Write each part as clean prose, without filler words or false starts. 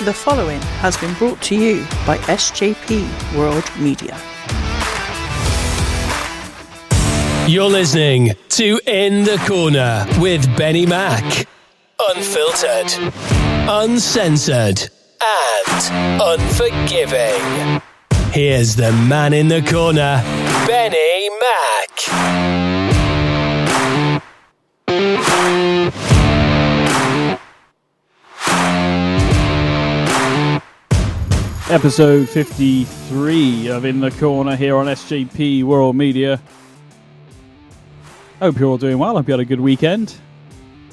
The following has been brought to you by SJP World Media. You're listening to In the Corner with Benny Mac. Unfiltered, uncensored, and unforgiving. Here's the man in the corner, Benny Mac. Episode 53 of In the Corner here on SJP World Media. Hope you're all doing well. Hope you had a good weekend.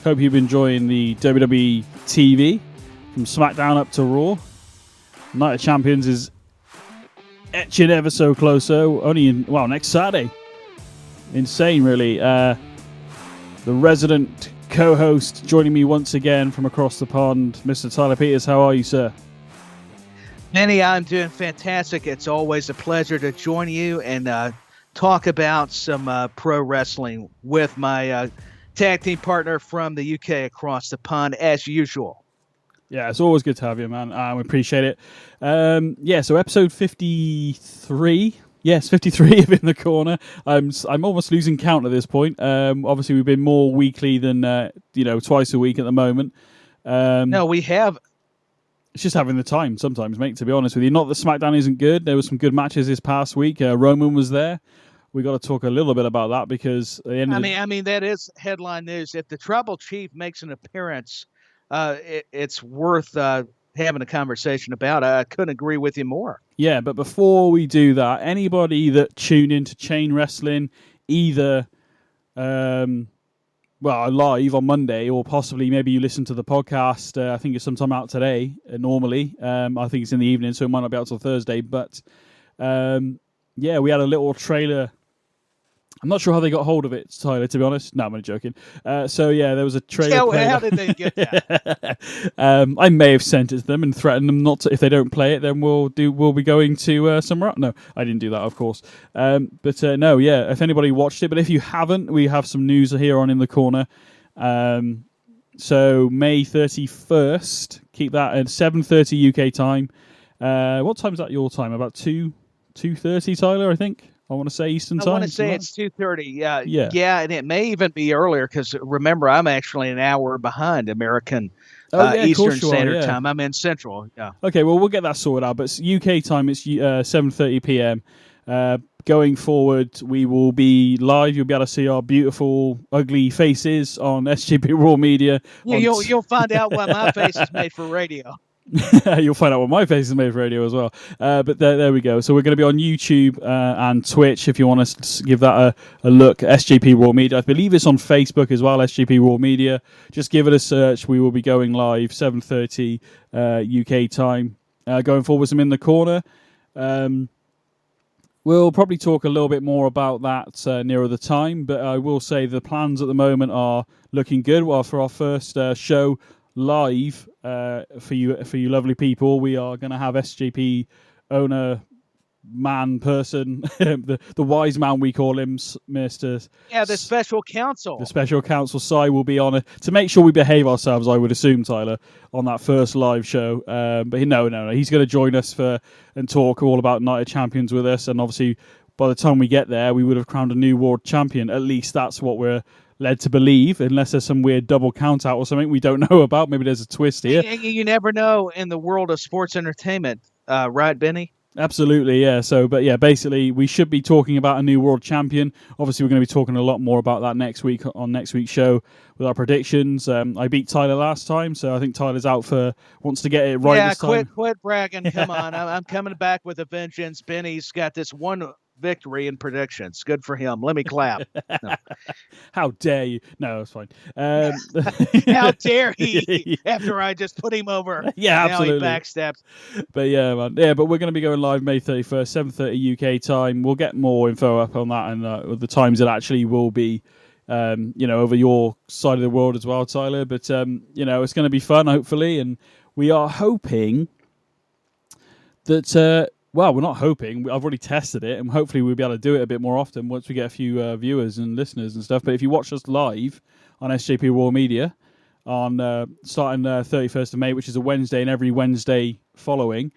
Hope you've been enjoying the WWE TV from SmackDown up to Raw. Night of Champions is etching ever so closer. Only next Saturday. Insane, really. The resident co-host joining me once again from across the pond, Mr. Tyler Peters. How are you, sir? Benny, I'm doing fantastic. It's always a pleasure to join you and talk about some pro wrestling with my tag team partner from the UK across the pond, as usual. Yeah, it's always good to have you, man. We appreciate it. So episode 53. Yes, 53 of In the Corner. I'm almost losing count at this point. Obviously, we've been more weekly than twice a week at the moment. No, we have. It's just having the time sometimes, mate, to be honest with you. Not that SmackDown isn't good. There were some good matches this past week. Roman was there. We got to talk a little bit about that because at the end I mean that is headline news. If the Tribal Chief makes an appearance, it's worth having a conversation about. I couldn't agree with you more. Yeah, but before we do that, anybody that tuned into Chain Wrestling, either live on Monday, or possibly maybe you listen to the podcast. I think it's sometime out today. Normally, I think it's in the evening, so it might not be out till Thursday. But we had a little trailer. I'm not sure how they got hold of it, Tyler, to be honest. No, I'm only joking. There was a trailer. How did they get that? I may have sent it to them and threatened them not to. If they don't play it, then we'll be going to somewhere else. No, I didn't do that, of course. If anybody watched it, but if you haven't, we have some news here on In the Corner. So May 31st, keep that at 7:30 UK time. What time is that your time? About 2:30, Tyler, I think. I want to say Eastern time. I want to say it's 2:30. Yeah, and it may even be earlier because remember, I'm actually an hour behind American Eastern Standard Time. I'm in Central. Yeah. Okay, well, we'll get that sorted out. But UK time, it's 7:30 p.m. Going forward, we will be live. You'll be able to see our beautiful, ugly faces on SGP Raw Media. Yeah, you'll find out why my face is made for radio. You'll find out what my face is made for radio as well. But there we go. So we're going to be on YouTube and Twitch if you want to give that a look. SJP Raw Media. I believe it's on Facebook as well, SJP Raw Media. Just give it a search. We will be going live 7:30 UK time. Going forward, some In the Corner. We'll probably talk a little bit more about that nearer the time. But I will say the plans at the moment are looking good. Well, for our first show live for you lovely people, we are going to have SJP owner person the wise man, we call him, Mr. The special counsel. The special counsel Si will be on to make sure we behave ourselves, I would assume, Tyler, on that first live show. But no, he's going to join us and talk all about Night of Champions with us. And obviously by the time we get there, we would have crowned a new world champion. At least that's what we're led to believe, unless there's some weird double count out or something we don't know about. Maybe there's a twist here. You never know in the world of sports entertainment, right, Benny? Absolutely, yeah. So, basically, we should be talking about a new world champion. Obviously, we're going to be talking a lot more about that next week on next week's show with our predictions. I beat Tyler last time, so I think Tyler's wants to get it right this time. Yeah, quit bragging. Come on. I'm coming back with a vengeance. Benny's got this one victory in predictions. Good for him. Let me clap. No. How dare you? No, it's fine. How dare he? After I just put him over. Yeah, absolutely. Now he backsteps. But yeah, man. Yeah, but we're going to be going live May 31st, 7:30 UK time. We'll get more info up on that and the times it actually will be. Over your side of the world as well, Tyler. But it's going to be fun, hopefully, and we are hoping that. Well, we're not hoping. I've already tested it, and hopefully we'll be able to do it a bit more often once we get a few viewers and listeners and stuff. But if you watch us live on SJP Raw Media, on starting 31st of May, which is a Wednesday, and every Wednesday following,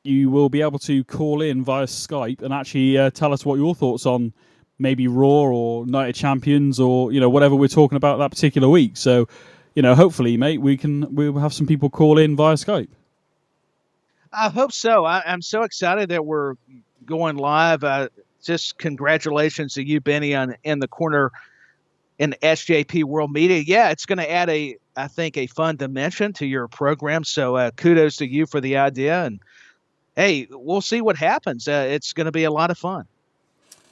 you will be able to call in via Skype and actually tell us what your thoughts on maybe Raw or Night of Champions or whatever we're talking about that particular week. So, hopefully, mate, we'll have some people call in via Skype. I hope so. I'm so excited that we're going live. Just congratulations to you, BenNny, on In the Corner in SJP World Media. Yeah, it's going to add I think, a fun dimension to your program. So kudos to you for the idea. And hey, we'll see what happens. It's going to be a lot of fun.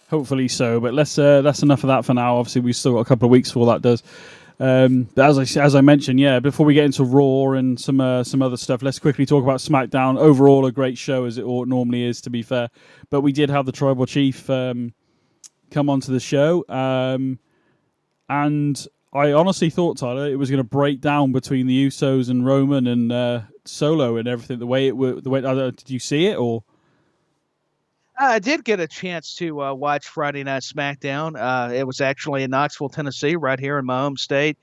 Hopefully so, but that's enough of that for now. Obviously, we've still got a couple of weeks before that does. As I mentioned, before we get into Raw and some other stuff, let's quickly talk about SmackDown. Overall, a great show, as it normally is, to be fair. But we did have the Tribal Chief come onto the show, and I honestly thought, Tyler, it was going to break down between the Usos and Roman and Solo and everything. The way did you see it or? I did get a chance to watch Friday Night SmackDown. It was actually in Knoxville, Tennessee, right here in my home state.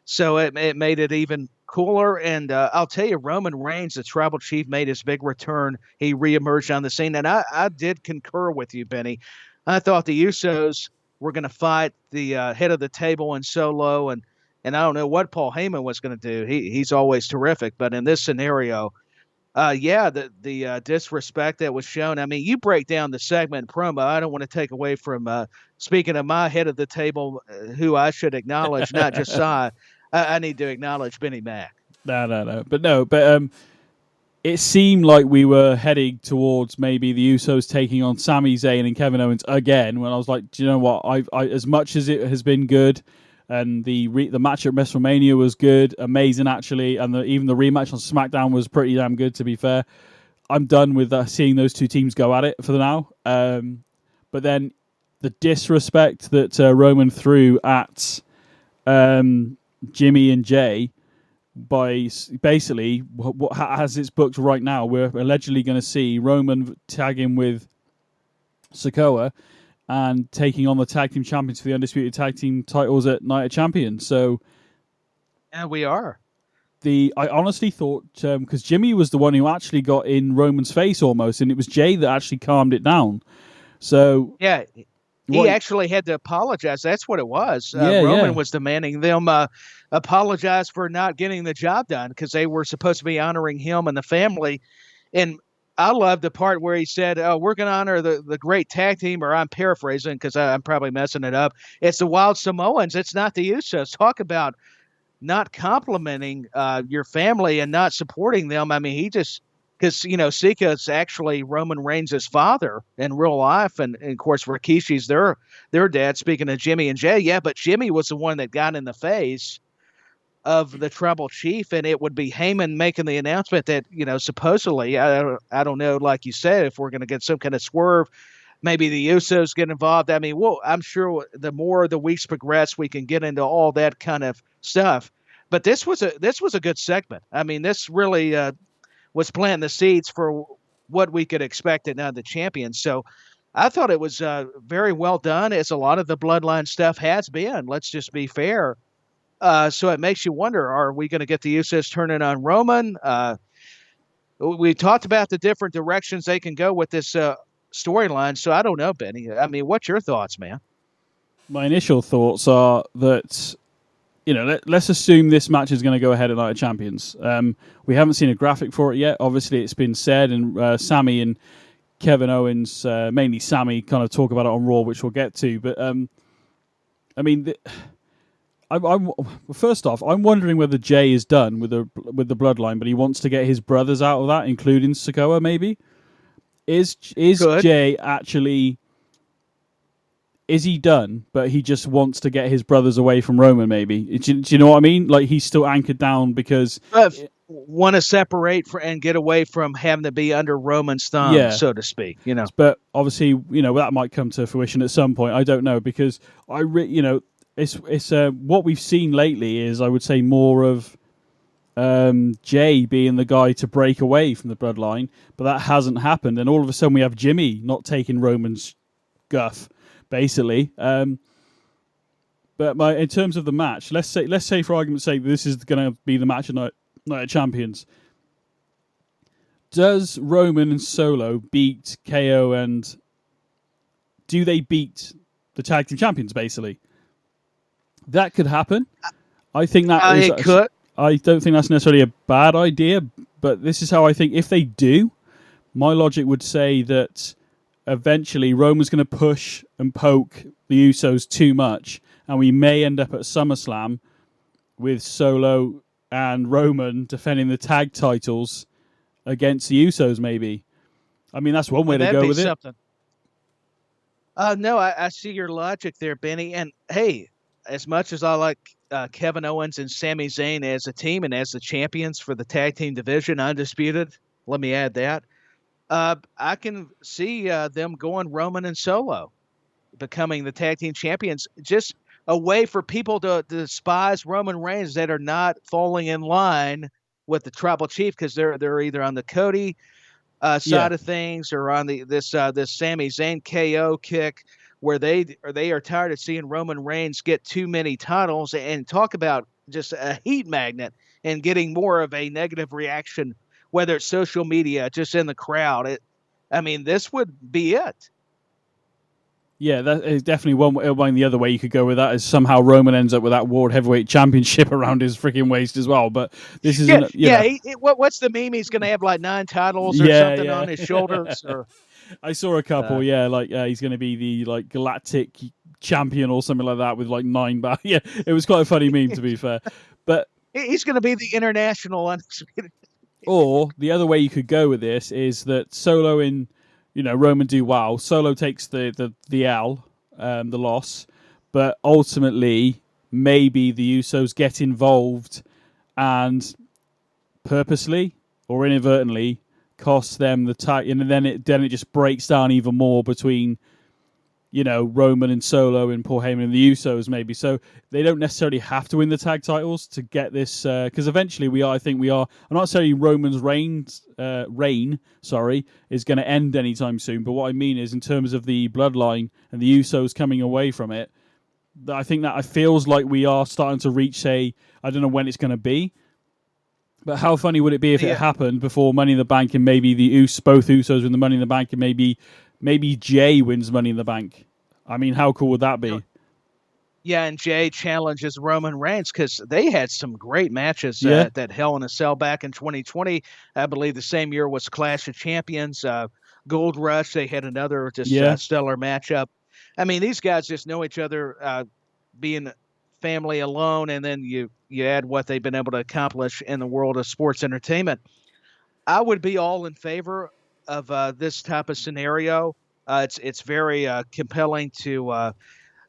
So it made it even cooler. And I'll tell you, Roman Reigns, the Tribal Chief, made his big return. He reemerged on the scene. And I did concur with you, BenNy. I thought the Usos were going to fight the head of the table in Solo. And I don't know what Paul Heyman was going to do. He's always terrific. But in this scenario, the disrespect that was shown. I mean, you break down the segment promo. I don't want to take away from speaking of my head of the table, who I should acknowledge, not just Sai. I need to acknowledge Benny Mac. But it seemed like we were heading towards maybe the Usos taking on Sami Zayn and Kevin Owens again. When I was like, do you know what? I as much as it has been good. And the match at WrestleMania was good, amazing actually, and even the rematch on SmackDown was pretty damn good. To be fair, I'm done with seeing those two teams go at it for now. But then the disrespect that Roman threw at Jimmy and Jay by basically what as it's booked right now, we're allegedly going to see Roman tagging with Sikoa and taking on the tag team champions for the undisputed tag team titles at Night of Champions. So, yeah, we are. I honestly thought because Jimmy was the one who actually got in Roman's face almost, and it was Jay that actually calmed it down. So yeah, he actually had to apologize. That's what it was. Roman was demanding them apologize for not getting the job done because they were supposed to be honoring him and the family. And I love the part where he said, "Oh, we're going to honor the great tag team," or I'm paraphrasing because I'm probably messing it up. It's the Wild Samoans. It's not the Usos. Talk about not complimenting your family and not supporting them. I mean, he just because Sika is actually Roman Reigns' father in real life, and of course Rikishi's their dad. Speaking of Jimmy and Jay, but Jimmy was the one that got in the face of the Tribal Chief, and it would be Heyman making the announcement that, supposedly, I don't know, like you said, if we're going to get some kind of swerve, maybe the Usos get involved. I mean, I'm sure the more the weeks progress, we can get into all that kind of stuff. But this was a good segment. I mean, this really was planting the seeds for what we could expect at Night of the Champions. So I thought it was very well done, as a lot of the Bloodline stuff has been. Let's just be fair. So it makes you wonder, are we going to get the Usos turning on Roman? We talked about the different directions they can go with this storyline. So I don't know, BenNy. I mean, what's your thoughts, man? My initial thoughts are that, let's assume this match is going to go ahead at Night of Champions. We haven't seen a graphic for it yet. Obviously, it's been said, and Sami and Kevin Owens, mainly Sami, kind of talk about it on Raw, which we'll get to. But, I mean... First off, I'm wondering whether Jay is done with the Bloodline, but he wants to get his brothers out of that, including Sikoa. Maybe is Jay actually? Is he done? But he just wants to get his brothers away from Roman. Maybe do you know what I mean? Like he's still anchored down because want to separate and get away from having to be under Roman's thumb, so to speak. But obviously, that might come to fruition at some point. I don't know because It's what we've seen lately is, I would say, more of Jay being the guy to break away from the Bloodline, but that hasn't happened. And all of a sudden we have Jimmy not taking Roman's guff, basically. But in terms of the match, let's say for argument's sake, this is going to be the match of Night of Champions. Does Roman and Solo beat KO, and do they beat the tag team champions? Basically, that could happen. I think that it could. I don't think that's necessarily a bad idea, but this is how I think. If they do, my logic would say that eventually Roman's going to push and poke the Usos too much, and we may end up at SummerSlam with Solo and Roman defending the tag titles against the Usos, maybe. I mean, that's one way to go with something. It. No, I see your logic there, BenNy. And hey, as much as I like Kevin Owens and Sami Zayn as a team and as the champions for the tag team division, undisputed, let me add that, I can see them going Roman and Solo, becoming the tag team champions, just a way for people to despise Roman Reigns that are not falling in line with the tribal chief, because they're either on the Cody side of things or on this Sami Zayn KO kick, where they are tired of seeing Roman Reigns get too many titles, and talk about just a heat magnet and getting more of a negative reaction, whether it's social media, just in the crowd. This would be it. Yeah, that is definitely one. The other way you could go with that is somehow Roman ends up with that World Heavyweight Championship around his freaking waist as well. But this is what's the meme? He's going to have like 9 titles or something on his shoulders. Or I saw a couple. He's going to be the Galactic Champion or something like that with like 9 back. Yeah, it was quite a funny meme, to be fair. But he's going to be the international undisputed. Or the other way you could go with this is that Solo and Roman do well. Solo takes the L, the loss, but ultimately maybe the Usos get involved and purposely or inadvertently cost them the tag, and then it just breaks down even more between Roman and Solo and Paul Heyman and the Usos, maybe. So they don't necessarily have to win the tag titles to get this, because eventually I'm not saying Roman's reign is going to end anytime soon, but what I mean is in terms of the bloodline and the Usos coming away from it, I think that it feels like we are starting to reach I don't know when it's going to be, but how funny would it be if it happened before Money in the Bank, and maybe both Usos win the Money in the Bank, and maybe Jay wins Money in the Bank. I mean, how cool would that be? Yeah, and Jay challenges Roman Reigns, because they had some great matches at Hell in a Cell back in 2020. I believe the same year was Clash of Champions, Gold Rush. They had another stellar matchup. I mean, these guys just know each other, being family alone, and then you add what they've been able to accomplish in the world of sports entertainment. I would be all in favor of this type of scenario. It's very compelling to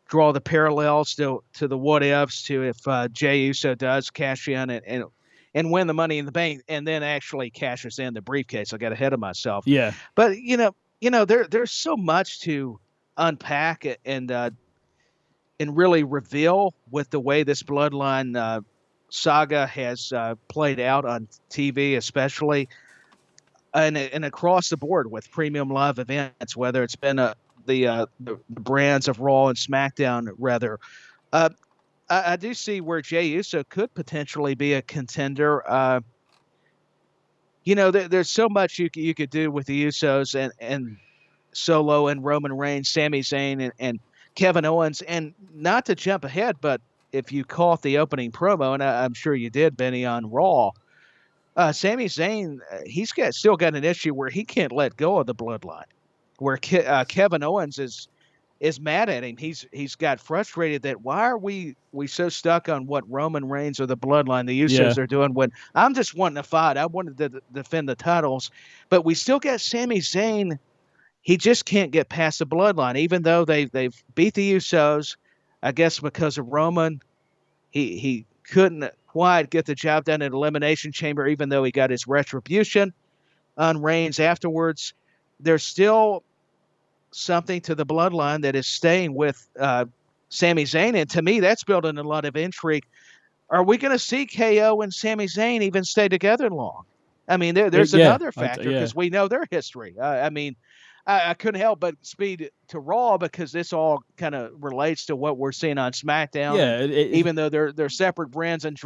draw the parallels to the what ifs, to if Jey Uso does cash in and win the Money in the Bank, and then actually cashes in the briefcase. I got ahead of myself. Yeah, but there's so much to unpack and really reveal with the way this bloodline saga has played out on TV, especially. And across the board with premium live events, whether it's been the brands of Raw and SmackDown, rather. I do see where Jey Uso could potentially be a contender. There's so much you could do with the Usos and Solo and Roman Reigns, Sami Zayn and Kevin Owens. And not to jump ahead, but if you caught the opening promo, and I'm sure you did, BenNy, on Raw, Sami Zayn, he's still got an issue where he can't let go of the bloodline, where Kevin Owens is mad at him. He's got frustrated that why are we so stuck on what Roman Reigns or the bloodline, the Usos are doing, when I'm just wanting to fight. I wanted to defend the titles, but we still got Sami Zayn. He just can't get past the bloodline, even though they've beat the Usos. I guess because of Roman, he couldn't quite get the job done in Elimination Chamber, even though he got his retribution on Reigns afterwards. There's still something to the bloodline that is staying with Sami Zayn, and to me, that's building a lot of intrigue. Are we going to see KO and Sami Zayn even stay together long? I mean, there's another factor, because we know their history. I couldn't help but speed to Raw because this all kind of relates to what we're seeing on SmackDown. Yeah, even though they're separate brands and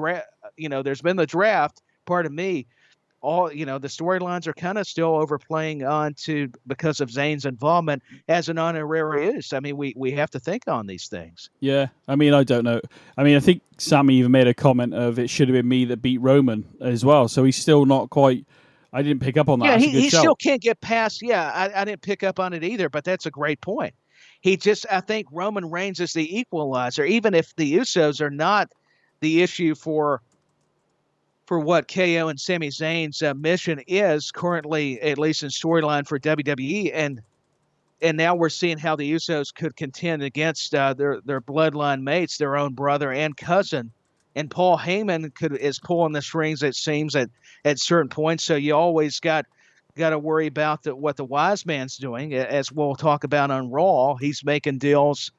there's been the draft. Pardon me. All the storylines are kind of still overplaying on to because of Zayn's involvement as an honorarius. I mean, we have to think on these things. Yeah, I mean, I don't know. I mean, I think Sammy even made a comment of it should have been me that beat Roman as well. So he's still not quite. I didn't pick up on that. Yeah, That's a good he shout. still can't get past. Yeah, I didn't pick up on it either, but that's a great point. I think Roman Reigns is the equalizer, even if the Usos are not the issue for what KO and Sami Zayn's mission is currently, at least in storyline for WWE, and now we're seeing how the Usos could contend against their bloodline mates, their own brother and cousin, and Paul Heyman is pulling the strings. It seems at certain points, so you always got to worry about what the wise man's doing, as we'll talk about on Raw. He's making deals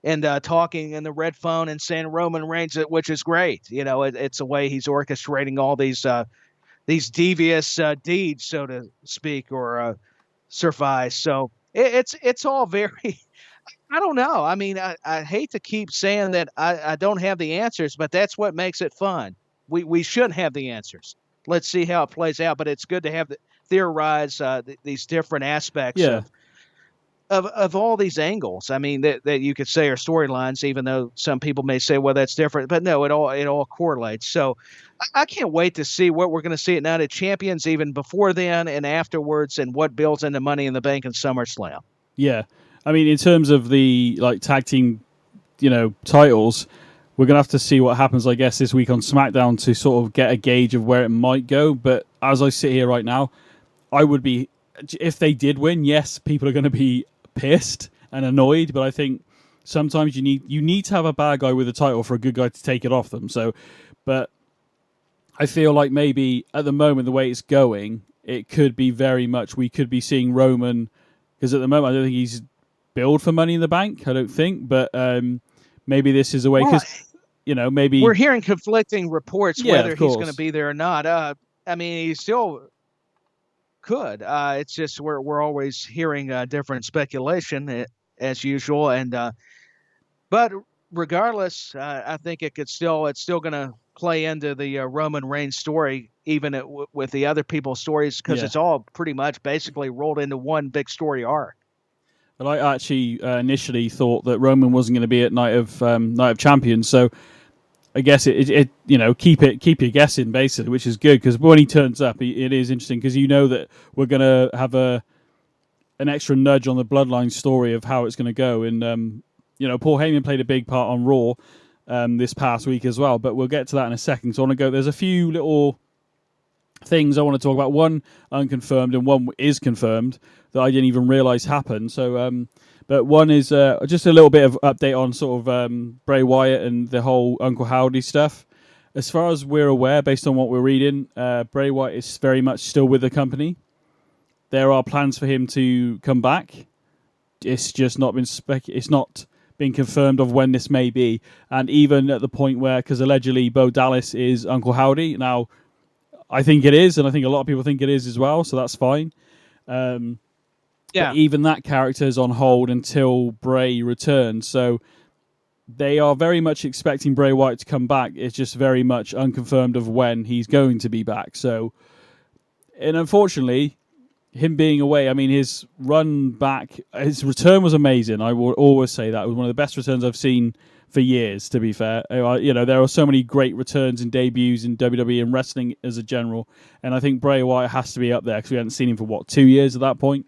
and talking in the red phone and saying Roman Reigns, which is great. It's a way he's orchestrating all these devious deeds, so to speak, or survive. So it's all very. I don't know. I mean, I hate to keep saying that I don't have the answers, but that's what makes it fun. We should have the answers. Let's see how it plays out. But it's good to have theorize these different aspects of all these angles. I mean, that you could say are storylines, even though some people may say, well, that's different. But no, it all correlates. So I can't wait to see what we're going to see at Night of Champions, even before then and afterwards, and what builds into Money in the Bank and SummerSlam. Yeah. I mean, in terms of the tag team, titles, we're going to have to see what happens, I guess, this week on SmackDown to sort of get a gauge of where it might go. But as I sit here right now, I would be, if they did win, yes, people are going to be pissed and annoyed, but I think sometimes you need to have a bad guy with a title for a good guy to take it off them. So, but I feel like maybe at the moment, the way it's going, it could be very much, we could be seeing Roman, because at the moment I don't think he's billed for Money in the Bank, I don't think, but maybe this is a way, because maybe we're hearing conflicting reports whether he's going to be there or not. I mean, he still could. It's just we're always hearing different speculation as usual, and but regardless, I think it's still going to play into the Roman Reigns story, even with the other people's stories, because it's all pretty much basically rolled into one big story arc. But I actually initially thought that Roman wasn't going to be at Night of Champions, so I guess it keep your guessing basically, which is good, because when he turns up, it is interesting, because that we're going to have an extra nudge on the Bloodline story of how it's going to go, and Paul Heyman played a big part on Raw this past week as well, but we'll get to that in a second. So I want to go. There's a few little things I want to talk about. One unconfirmed and one is confirmed that I didn't even realize happened. So, but one is just a little bit of update on sort of Bray Wyatt and the whole Uncle Howdy stuff. As far as we're aware, based on what we're reading, Bray Wyatt is very much still with the company. There are plans for him to come back. It's just not been it's not been confirmed of when this may be, and even at the point where, because allegedly Bo Dallas is Uncle Howdy now. I think it is, and I think a lot of people think it is as well, so that's fine. But even that character is on hold until Bray returns, so they are very much expecting Bray Wyatt to come back. It's just very much unconfirmed of when he's going to be back. So, and unfortunately, him being away, I mean, his run back, his return was amazing. I will always say that. It was one of the best returns I've seen for years, to be fair. There are so many great returns and debuts in WWE and wrestling as a general, and I think Bray Wyatt has to be up there, because we hadn't seen him for 2 years at that point.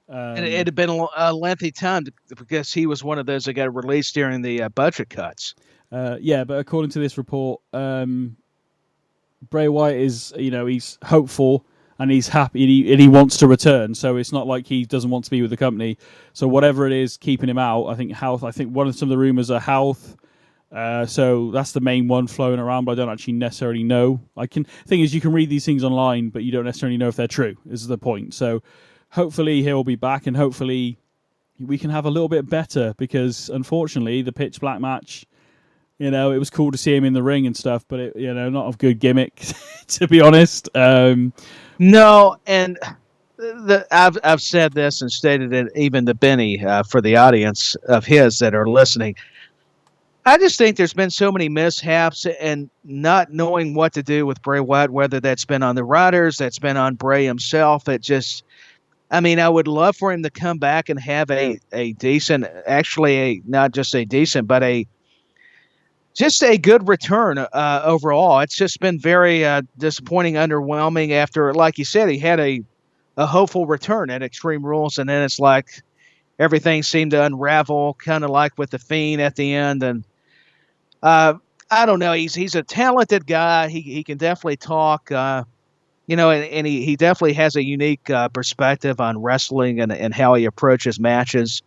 And it had been a lengthy time because he was one of those that got released during the budget cuts. But according to this report, Bray Wyatt is, he's hopeful and he's happy and he wants to return. So it's not like he doesn't want to be with the company. So whatever it is keeping him out, I think health. I think some of the rumors are health. So that's the main one flowing around, but I don't actually necessarily know. Thing is, you can read these things online, but you don't necessarily know if they're true. Is the point. So hopefully he'll be back, and hopefully we can have a little bit better, because unfortunately the pitch black match, it was cool to see him in the ring and stuff, but it, not a good gimmick, to be honest. No, and I've said this and stated it even to Benny for the audience of his that are listening. I just think there's been so many mishaps and not knowing what to do with Bray Wyatt, whether that's been on the writers, that's been on Bray himself. It just, I mean, I would love for him to come back and have a decent, actually not just a decent, but just a good return overall. It's just been very disappointing, underwhelming after, like you said, he had a hopeful return at Extreme Rules, and then it's like everything seemed to unravel, kind of like with the Fiend at the end. And I don't know. He's a talented guy. He can definitely talk. And he definitely has a unique perspective on wrestling and how he approaches matches.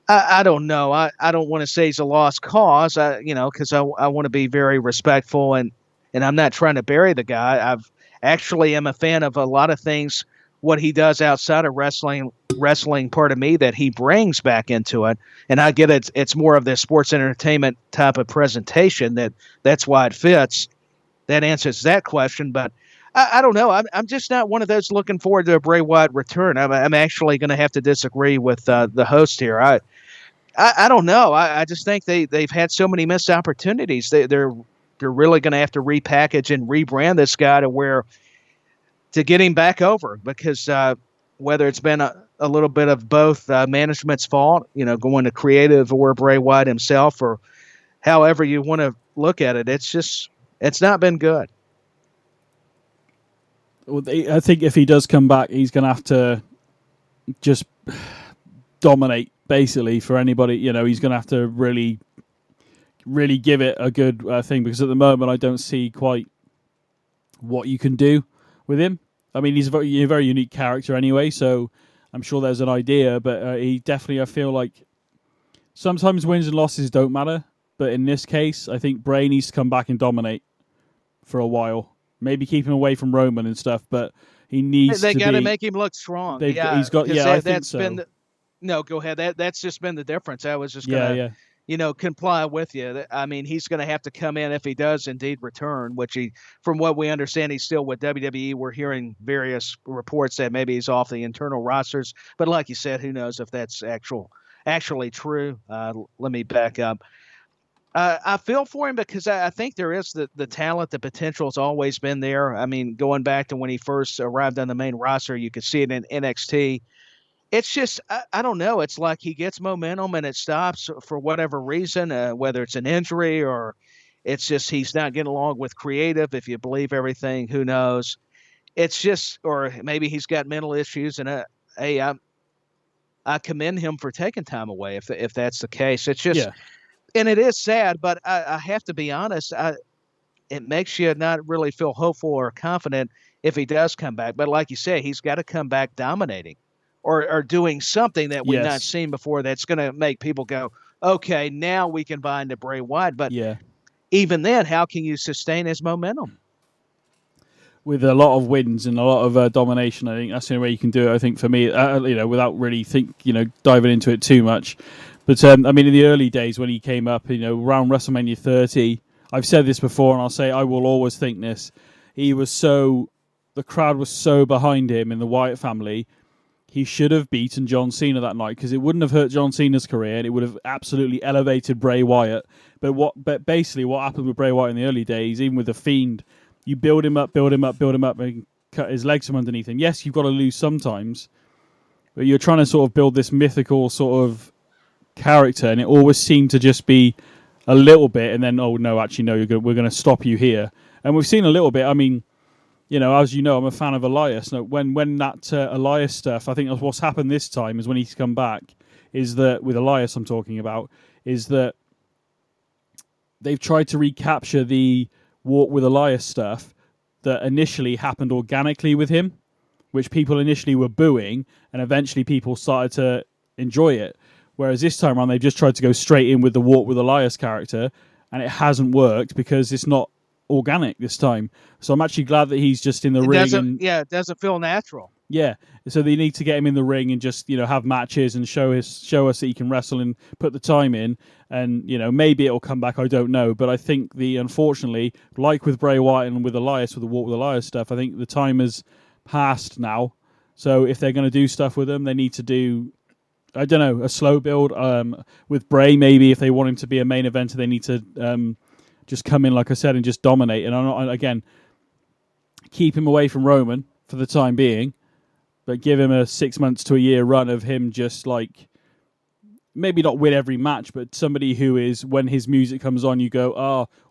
I don't know. I don't want to say he's a lost cause, because I want to be very respectful and I'm not trying to bury the guy. I've actually am a fan of a lot of things, what he does outside of wrestling part of me that he brings back into it. And I get it. It's more of the sports entertainment type of presentation that's why it fits. That answers that question. But I don't know. I'm just not one of those looking forward to a Bray Wyatt return. I'm actually going to have to disagree with the host here. I don't know. I just think they've had so many missed opportunities. They're really going to have to repackage and rebrand this guy to get him back over, because whether it's been a little bit of both management's fault, going to creative, or Bray Wyatt himself, or however you want to look at it, it's not been good. Well, I think if he does come back, he's going to have to just dominate, basically, for anybody. He's going to have to really, really give it a good thing, because at the moment I don't see quite what you can do with him. I mean, he's a very unique character anyway, so I'm sure there's an idea, but he definitely, I feel like, sometimes wins and losses don't matter, but in this case, I think Bray needs to come back and dominate for a while. Maybe keep him away from Roman and stuff, but he needs They got to make him look strong. He's got. Yeah, I think so. No, go ahead. That's just been the difference. I was just gonna, comply with you. I mean, he's going to have to come in if he does indeed return, which from what we understand, he's still with WWE. We're hearing various reports that maybe he's off the internal rosters, but like you said, who knows if that's actually true? Let me back up. I feel for him because I think there is the talent, the potential has always been there. I mean, going back to when he first arrived on the main roster, you could see it in NXT. It's just, I don't know. It's like he gets momentum and it stops for whatever reason, whether it's an injury or it's just he's not getting along with creative, if you believe everything, who knows. It's just, or maybe he's got mental issues, and I commend him for taking time away if that's the case. It's just, and it is sad, but I have to be honest, it makes you not really feel hopeful or confident if he does come back. But like you say, he's got to come back dominating or doing something that we've not seen before that's going to make people go, okay, now we can buy into Bray Wyatt. But even then, how can you sustain his momentum? With a lot of wins and a lot of domination, I think that's the only way you can do it. I think for me, without really diving into it too much. But I mean, in the early days when he came up, around WrestleMania 30, I've said this before, and I'll say I will always think this. The crowd was so behind him in the Wyatt family. He should have beaten John Cena that night, because it wouldn't have hurt John Cena's career, and it would have absolutely elevated Bray Wyatt. But basically, what happened with Bray Wyatt in the early days, even with the Fiend, you build him up, and cut his legs from underneath him. Yes, you've got to lose sometimes, but you're trying to sort of build this mythical sort of character, and it always seemed to just be a little bit, and then we're going to stop you here. And we've seen a little bit. I mean, as you know, I'm a fan of Elias. When that Elias stuff, I think that's what's happened this time is when he's come back, is that with Elias I'm talking about, is that they've tried to recapture the Walk with Elias stuff that initially happened organically with him, which people initially were booing, and eventually people started to enjoy it. Whereas this time around, they've just tried to go straight in with the Walk with Elias character, and it hasn't worked because it's not organic this time. So I'm actually glad that he's just in the ring. It doesn't feel natural. Yeah, so they need to get him in the ring and just have matches and show us that he can wrestle and put the time in. And maybe it'll come back. I don't know, but I think unfortunately, like with Bray Wyatt and with Elias, with the Walk with Elias stuff, I think the time has passed now So if they're going to do stuff with him, they need to do, I don't know, a slow build. With Bray, maybe if they want him to be a main eventer, they need to just come in, like I said, and just dominate. And again, keep him away from Roman for the time being, but give him a 6 months to a year run of him just like, maybe not win every match, but somebody who is, when his music comes on, you go,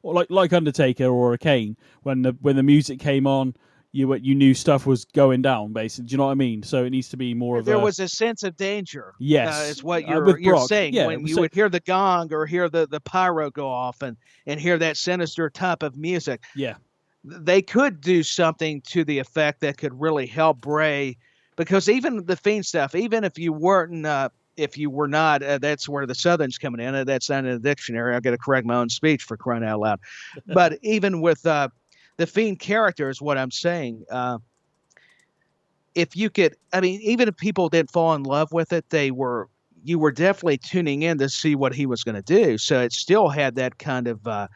or like Undertaker or a Kane. When the music came on, you knew stuff was going down, basically. Do you know what I mean? So it needs to be more of there was a sense of danger. Yes. Is what you're saying. Yeah, when you would hear the gong or hear the pyro go off and hear that sinister type of music. Yeah. They could do something to the effect that could really help Bray, because even the Fiend stuff, even if you weren't, if you were not, that's where the Southern's coming in. That's not in the dictionary. I've got to correct my own speech for crying out loud. But even with the Fiend character is what I'm saying. If you could, I mean, even if people didn't fall in love with it, you were definitely tuning in to see what he was going to do. So it still had that kind of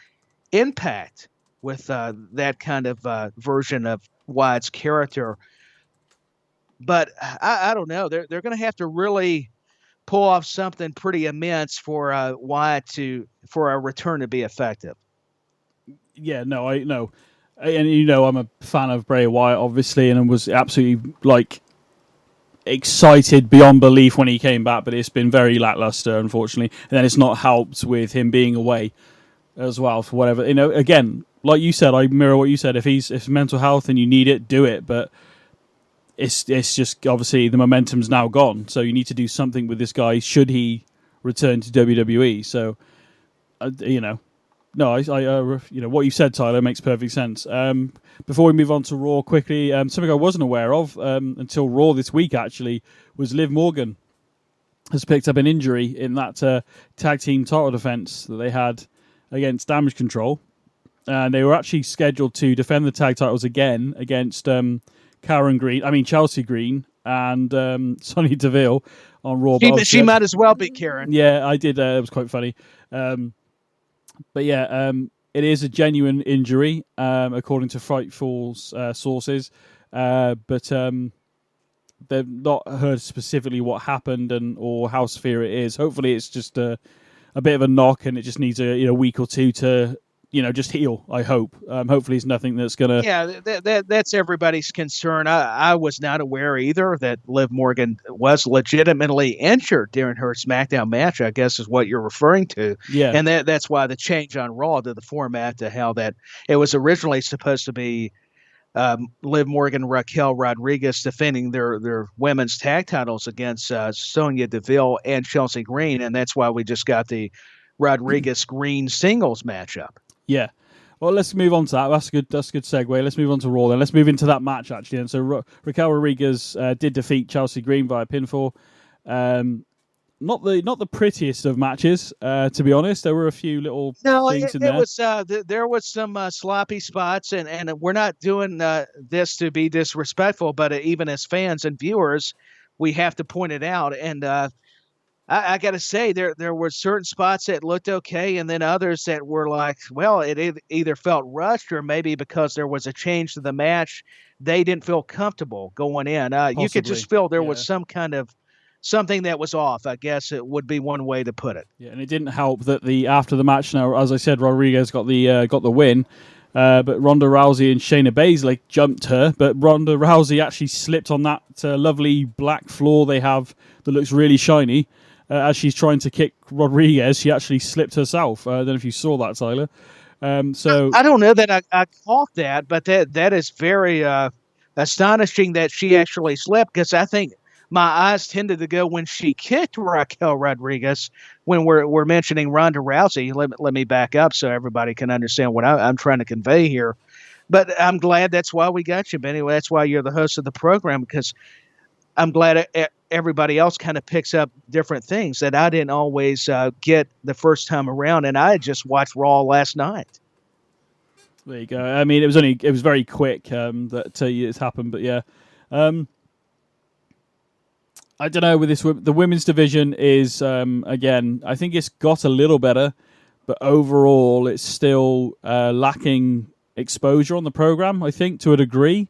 impact with that kind of version of Wyatt's character. But I don't know. They're going to have to really pull off something pretty immense for Wyatt for a return to be effective. Yeah, no, I know. And I'm a fan of Bray Wyatt, obviously, and was absolutely excited beyond belief when he came back. But it's been very lackluster, unfortunately. And then it's not helped with him being away as well for whatever. Again, like you said, I mirror what you said. If it's mental health and you need it, do it. But it's just obviously the momentum's now gone. So you need to do something with this guy should he return to WWE. So No, what you said, Tyler, makes perfect sense. Before we move on to Raw quickly, something I wasn't aware of until Raw this week, actually, was Liv Morgan has picked up an injury in that tag team title defense that they had against Damage Control. And they were actually scheduled to defend the tag titles again against Chelsea Green and Sonya Deville on Raw. She might as well be Karen. Yeah, I did. It was quite funny. But yeah, it is a genuine injury, according to Fightful's sources. But they've not heard specifically what happened or how severe it is. Hopefully, it's just a bit of a knock, and it just needs a week or two to just heal. I hope. Hopefully, it's nothing that's gonna. Yeah, that's everybody's concern. I was not aware either that Liv Morgan was legitimately injured during her SmackDown match, I guess is what you're referring to. Yeah, and that's why the change on Raw to the format to how that it was originally supposed to be. Liv Morgan, Raquel Rodriguez defending their women's tag titles against Sonya Deville and Chelsea Green, and that's why we just got the Rodriguez Green singles matchup. Yeah. Well, let's move on to that. That's a good segue. Let's move on to Raw then. Let's move into that match, actually. And so Raquel Rodriguez did defeat Chelsea Green via pinfall. Not the prettiest of matches, to be honest. There were a few little things in there. There was some sloppy spots, and we're not doing this to be disrespectful, but even as fans and viewers, we have to point it out. And I got to say, there were certain spots that looked okay, and then others that were like, well, it either felt rushed or maybe because there was a change to the match, they didn't feel comfortable going in. You could just feel there was some kind of something that was off, I guess it would be one way to put it. Yeah, and it didn't help that after the match, now, as I said, Rodriguez got the win, but Ronda Rousey and Shayna Baszler jumped her, but Ronda Rousey actually slipped on that lovely black floor they have that looks really shiny. As she's trying to kick Rodriguez, she actually slipped herself. I don't know if you saw that, Tyler. So I don't know that I caught that, but that is very astonishing that she actually slipped, because I think my eyes tended to go when she kicked Raquel Rodriguez. When we're mentioning Ronda Rousey, let me back up so everybody can understand what I'm trying to convey here. But I'm glad that's why we got you, Benny. That's why you're the host of the program, because I'm glad everybody else kind of picks up different things that I didn't always get the first time around, and I just watched Raw last night. There you go. I mean, it was very quick that it's happened, but yeah. I don't know with this. The women's division is again, I think it's got a little better, but overall it's still lacking exposure on the program. I think to a degree.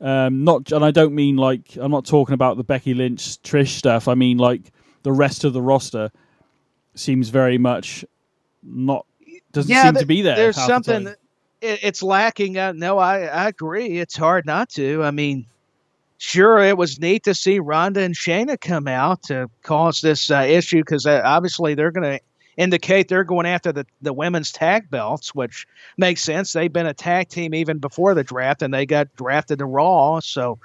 Not, and I don't mean like, I'm not talking about the Becky Lynch Trish stuff. I mean like the rest of the roster seems very much not, doesn't seem to be there. There's something it's lacking. No, I agree. It's hard not to. I mean, sure, it was neat to see Ronda and Shayna come out to cause this issue because obviously they're going to indicate they're going after the women's tag belts, which makes sense. They've been a tag team even before the draft, and they got drafted to Raw. So,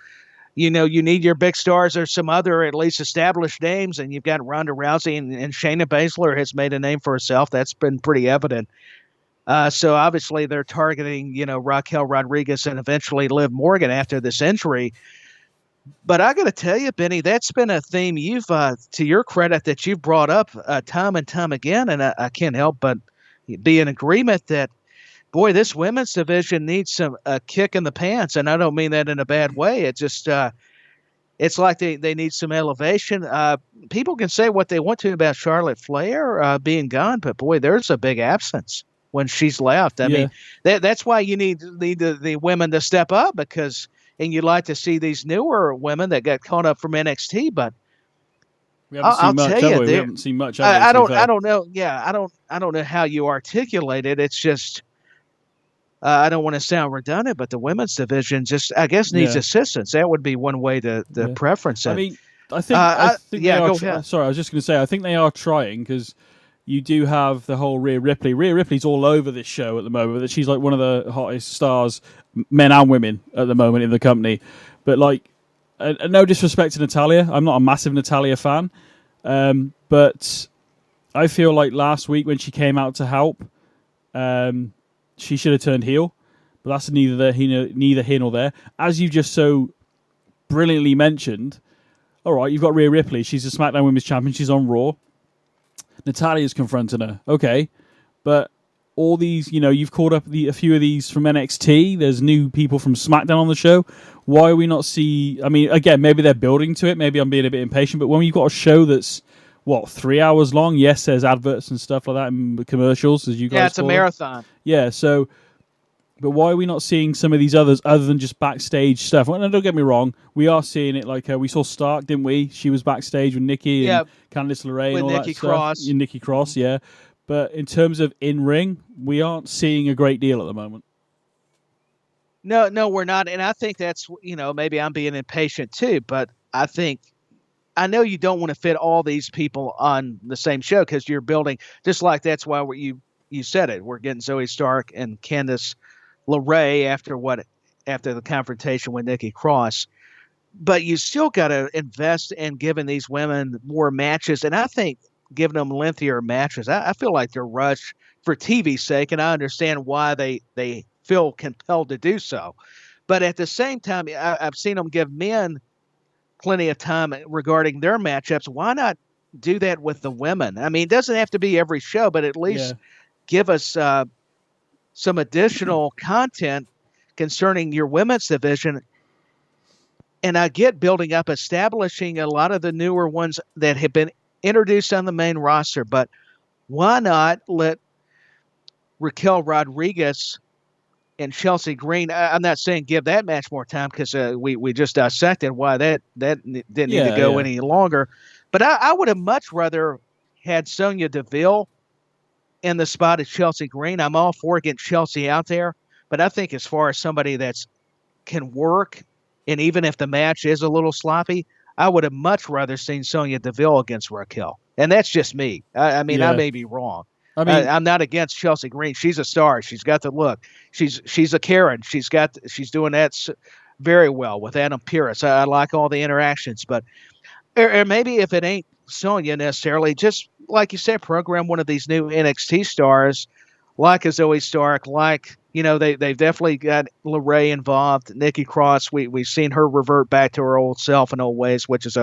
you need your big stars or some other at least established names, and you've got Ronda Rousey and Shayna Baszler has made a name for herself. That's been pretty evident. So obviously they're targeting, Raquel Rodriguez and eventually Liv Morgan after this injury. But I got to tell you, Benny, that's been a theme you've, to your credit, that you've brought up time and time again, and I can't help but be in agreement that, boy, this women's division needs a kick in the pants, and I don't mean that in a bad way. It just it's like they need some elevation. People can say what they want to about Charlotte Flair being gone, but boy, there's a big absence when she's left. I mean, that's why you need the women to step up and you'd like to see these newer women that got caught up from NXT, but we haven't seen much. I don't know. Yeah, I don't know how you articulate it. It's just I don't want to sound redundant, but the women's division just, I guess, needs assistance. That would be one way to preference it. I mean, I think they are. Sorry, I was just going to say, I think they are trying because you do have the whole Rhea Ripley. Rhea Ripley's all over this show at the moment. That she's like one of the hottest stars, men and women, at the moment in the company. But like, no disrespect to Natalya, I'm not a massive Natalya fan, but I feel like last week when she came out to help, she should have turned heel. But that's neither here nor there. As you just so brilliantly mentioned, all right, you've got Rhea Ripley. She's a SmackDown Women's Champion. She's on Raw. Natalya's confronting her. Okay. But all these, you've called up a few of these from NXT. There's new people from SmackDown on the show. Why are we not I mean, again, maybe they're building to it. Maybe I'm being a bit impatient. But when you've got a show that's, 3 hours long? Yes, there's adverts and stuff like that and commercials, as you guys call it. Yeah, it's a marathon. Yeah, so... But why are we not seeing some of these others other than just backstage stuff? Well, don't get me wrong. We are seeing it like we saw Stark, didn't we? She was backstage with Nikki and Candice LeRae and all Nikki that Cross. stuff. Nikki Cross, yeah. But in terms of in-ring, we aren't seeing a great deal at the moment. No, we're not. And I think that's, maybe I'm being impatient too. But I know you don't want to fit all these people on the same show because you're building, just like that's why you said it. We're getting Zoe Stark and Candice LeRae after the confrontation with Nikki Cross, but you still got to invest in giving these women more matches, and I think giving them lengthier matches. I feel like they're rushed for TV's sake, and I understand why they feel compelled to do so. But at the same time, I've seen them give men plenty of time regarding their matchups. Why not do that with the women? I mean, it doesn't have to be every show, but at least give us some additional content concerning your women's division. And I get building up, establishing a lot of the newer ones that have been introduced on the main roster, but why not let Raquel Rodriguez and Chelsea Green, I'm not saying give that match more time because we just dissected why that didn't need to go any longer, but I would have much rather had Sonya Deville in the spot of Chelsea Green. I'm all for getting Chelsea out there, but I think as far as somebody that's can work, and even if the match is a little sloppy, I would have much rather seen Sonya Deville against Raquel. And that's just me. I mean, I may be wrong. I mean, I'm not against Chelsea Green. She's a star. She's got the look. She's a Karen. She's doing that very well with Adam Pearce. I like all the interactions, but or maybe if it ain't Sonya necessarily, just like you said, program one of these new NXT stars, like a Zoe Stark, like they've definitely got LeRae involved. Nikki Cross, we've seen her revert back to her old self in old ways, which is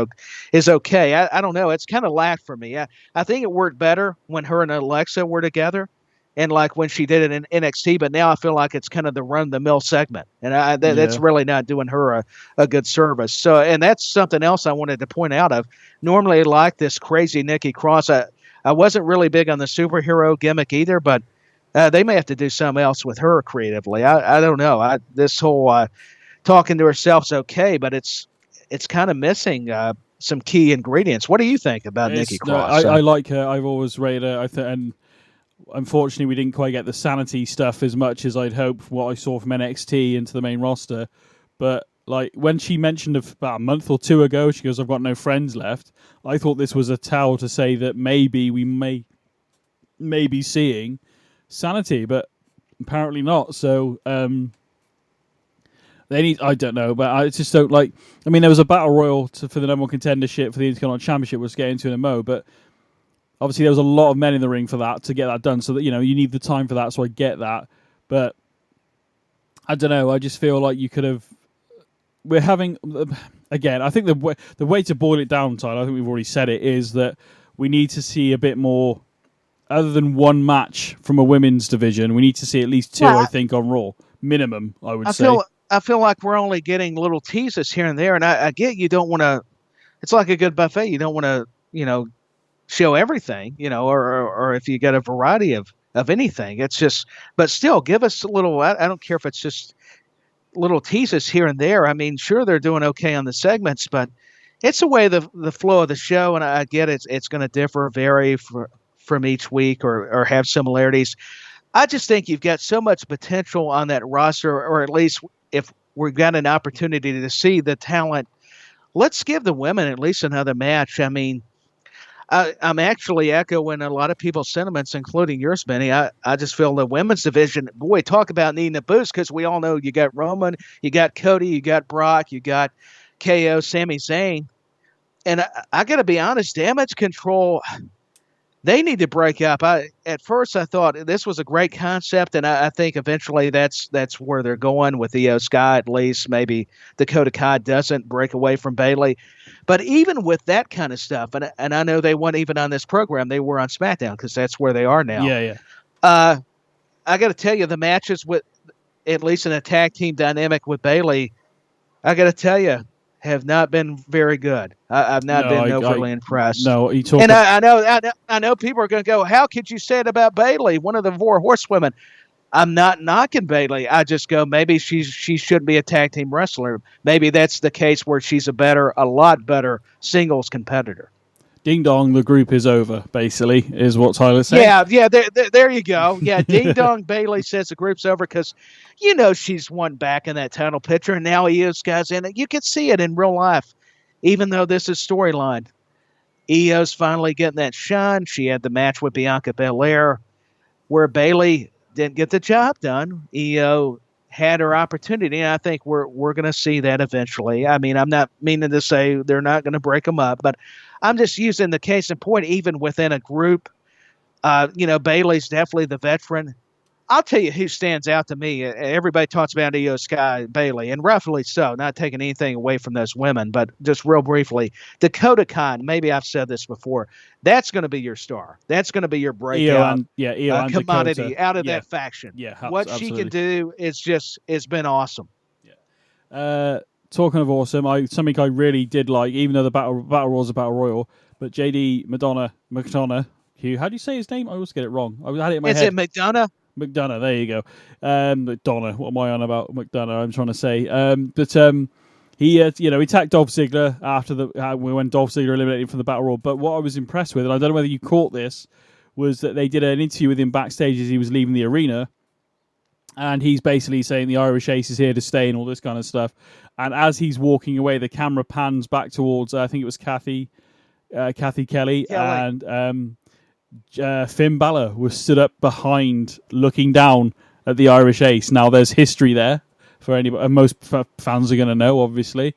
okay. I don't know. It's kind of lacked for me. I think it worked better when her and Alexa were together, and like when she did it in NXT. But now I feel like it's kind of the run-the-mill segment, and that's really not doing her a good service. So, and that's something else I wanted to point out. Of normally like this crazy Nikki Cross. I wasn't really big on the superhero gimmick either, but they may have to do something else with her creatively. I don't know. This whole talking to herself's okay, but it's kind of missing some key ingredients. What do you think about Nikki Cross? I like her. I've always rated her. And unfortunately, we didn't quite get the sanity stuff as much as I'd hoped from what I saw from NXT into the main roster. But like when she mentioned about a month or two ago, she goes, "I've got no friends left." I thought this was a tell to say that maybe we may be seeing sanity, but apparently not. So they need. I don't know, but I just don't like. I mean, there was a battle royal for the number one contendership for the Intercontinental Championship, which we'll get into in a mo. But obviously, there was a lot of men in the ring for that to get that done. So that you need the time for that. So I get that, but I don't know. I just feel like you could have. We're having again. I think the way to boil it down, Tyler, I think we've already said it, is that we need to see a bit more. Other than one match from a women's division, we need to see at least two. I think on Raw minimum. I would say. I feel like we're only getting little teases here and there, and I get you don't want to. It's like a good buffet. You don't want to show everything, or if you get a variety of anything. It's just, but still, give us a little. I don't care if it's just little teases here and there. I mean, sure, they're doing okay on the segments, but it's the way the flow of the show, and I get it's going to vary from each week or have similarities. I just think you've got so much potential on that roster, or at least if we've got an opportunity to see the talent, let's give the women at least another match. I mean, I'm actually echoing a lot of people's sentiments, including yours, Benny. I just feel the women's division, boy, talk about needing a boost, because we all know you got Roman, you got Cody, you got Brock, you got KO, Sami Zayn. And I got to be honest, Damage Control, they need to break up. At first I thought this was a great concept, and I think eventually that's where they're going with Io Sky, at least. Maybe Dakota Kai doesn't break away from Bayley. But even with that kind of stuff, and I know they weren't even on this program, they were on SmackDown because that's where they are now. Yeah. I got to tell you, the matches with, at least in a tag team dynamic with Bayley, I got to tell you, have not been very good. I've not been overly impressed. No, and I know people are going to go, how could you say it about Bayley, one of the four horsewomen? I'm not knocking Bayley. I just go, maybe she should be a tag team wrestler. Maybe that's the case where she's a lot better singles competitor. Ding dong, the group is over, basically, is what Tyler's saying. Yeah, there you go. Yeah, ding dong, Bayley says the group's over because, she's won back in that title picture, and now Io Sky's in it. You can see it in real life, even though this is storyline. Io's finally getting that shine. She had the match with Bianca Belair, where Bayley didn't get the job done. Io had her opportunity, and I think we're going to see that eventually. I mean, I'm not meaning to say they're not going to break them up, but I'm just using the case in point, even within a group. Bayley's definitely the veteran. I'll tell you who stands out to me. Everybody talks about Io Sky, Bayley, and rightfully so, not taking anything away from those women, but just real briefly, Dakota Kai, maybe I've said this before, that's going to be your star. That's going to be your breakout Io and commodity Dakota. out of that faction. Yeah, what absolutely. she can do it's been awesome. Yeah. Talking of awesome, something I really did like, even though the battle royal is a battle royal, but JD McDonough, how do you say his name? I always get it wrong. I had it in my head. Is it McDonough? McDonough, there you go. McDonough, what am I on about McDonough? I'm trying to say. He attacked Dolph Ziggler after when Dolph Ziggler eliminated him from the battle royal. But what I was impressed with, and I don't know whether you caught this, was that they did an interview with him backstage as he was leaving the arena, and he's basically saying the Irish Ace is here to stay and all this kind of stuff. And as he's walking away, the camera pans back towards, I think it was Kathy Kelly, and Finn Balor was stood up behind, looking down at the Irish Ace. Now, there's history there for anybody. Most fans are going to know, obviously.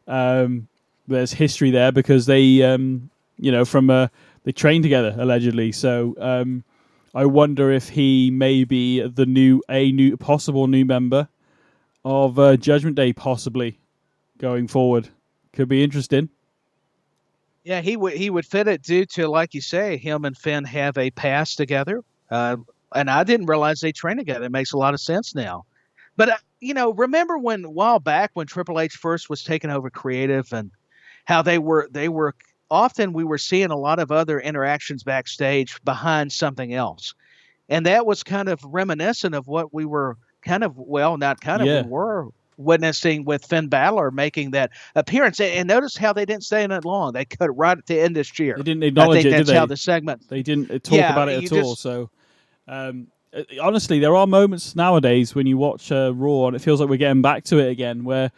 There's history there because they, they trained together allegedly. So I wonder if he may be a possible new member of Judgment Day, possibly going forward. Could be interesting. Yeah, he would fit it due to, like you say, him and Finn have a past together. And I didn't realize they train together. It makes a lot of sense now. But, remember a while back when Triple H first was taking over creative and how they were often we were seeing a lot of other interactions backstage behind something else. And that was kind of reminiscent of what we were we witnessing with Finn Balor making that appearance. And notice how they didn't stay in it long. They cut it right at the end of the year. They didn't acknowledge it, that's did they? How the segment. They didn't talk about it at all. So, honestly, there are moments nowadays when you watch Raw and it feels like we're getting back to it again, where,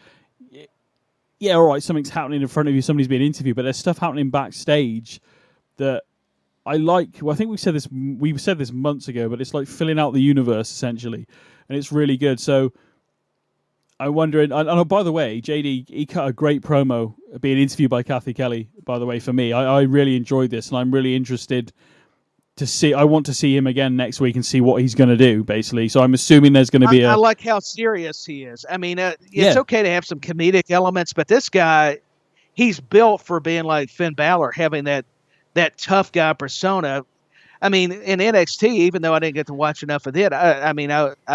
yeah, all right, something's happening in front of you, somebody's being interviewed, but there's stuff happening backstage that I like. Well, I think we said this months ago, but it's like filling out the universe essentially, and it's really good. So I'm wondering. And by the way, JD, he cut a great promo being interviewed by Kathy Kelly. By the way, for me, I really enjoyed this, and I'm really interested to see. I want to see him again next week and see what he's going to do. Basically, so I'm assuming there's going to be. I like how serious he is. I mean, it's okay to have some comedic elements, but this guy, he's built for being like Finn Balor, having that tough guy persona. I mean, in NXT, even though I didn't get to watch enough of it, I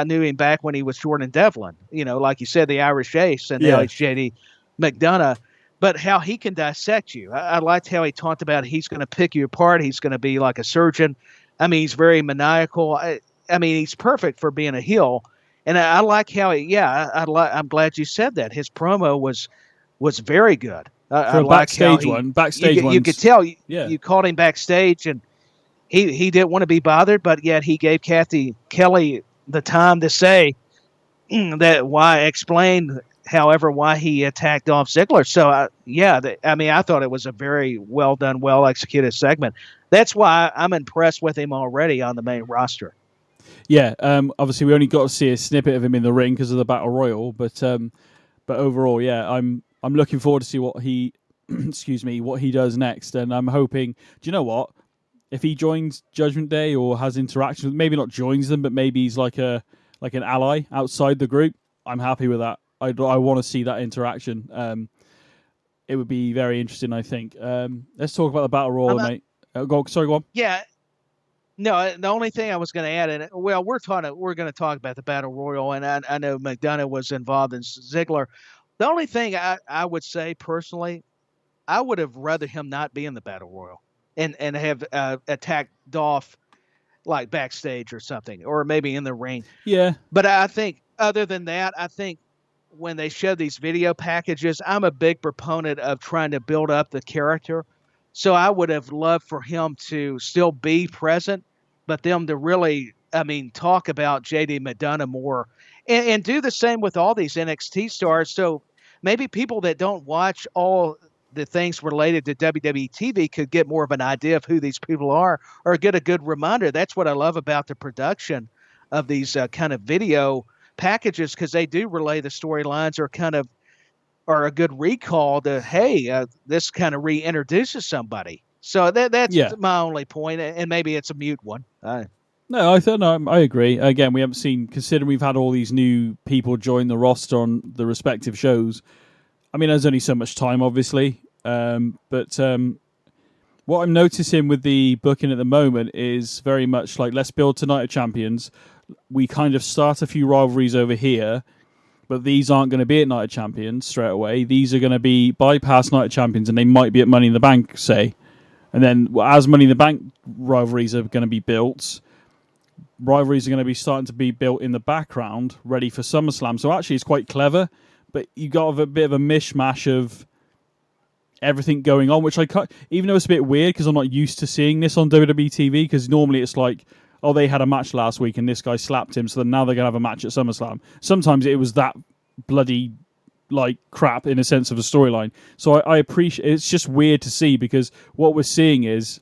knew him back when he was Jordan Devlin. Like you said, the Irish Ace, and now he's JD McDonough. But how he can dissect you. I liked how he talked about he's going to pick you apart. He's going to be like a surgeon. I mean, he's very maniacal. I mean, he's perfect for being a heel. And I like how I'm glad you said that. His promo was very good. For a backstage one. You could tell you called him backstage, and he didn't want to be bothered, but yet he gave Kathy Kelly the time to say explain why he attacked Dolph Ziggler. So I thought it was a very well done, well executed segment. That's why I'm impressed with him already on the main roster. Yeah, obviously we only got to see a snippet of him in the ring because of the Battle Royal, but overall, yeah, I'm looking forward to see what he, what he does next, and I'm hoping. Do you know what? If he joins Judgment Day or has interaction with, maybe not joins them, but maybe he's like an ally outside the group, I'm happy with that. I want to see that interaction. It would be very interesting, I think. Let's talk about the Battle Royal, mate. Go on. Yeah. No, the only thing I was going to add, and we're going to talk about the Battle Royal, and I know McDonough was involved in Ziggler. The only thing I would say personally, I would have rather him not be in the Battle Royal and have attacked Dolph like backstage or something, or maybe in the ring. Yeah. But I think other than that, I think when they show these video packages, I'm a big proponent of trying to build up the character. So I would have loved for him to still be present, but them to really, talk about JD McDonough more and do the same with all these NXT stars. So maybe people that don't watch all the things related to WWE TV could get more of an idea of who these people are, or get a good reminder. That's what I love about the production of these kind of video packages, because they do relay the storylines, or a good recall to, hey, this kind of reintroduces somebody. So that's my only point, and maybe it's a mute one. No, I agree. Again, we haven't seen, considering we've had all these new people join the roster on the respective shows. I mean, there's only so much time, obviously. But what I'm noticing with the booking at the moment is very much like, let's build to Night of Champions. We kind of start a few rivalries over here, but these aren't going to be at Night of Champions straight away. These are going to be bypass Night of Champions, and they might be at Money in the Bank, say. And then as Money in the Bank rivalries are going to be built, rivalries are going to be starting to be built in the background, ready for SummerSlam. So actually it's quite clever, but you got a bit of a mishmash of everything going on, which I can't, even though it's a bit weird because I'm not used to seeing this on WWE TV, because normally it's like, oh, they had a match last week and this guy slapped him, so then now they're going to have a match at SummerSlam. Sometimes it was that bloody like crap in a sense of a storyline. So I appreciate, it's just weird to see, because what we're seeing is,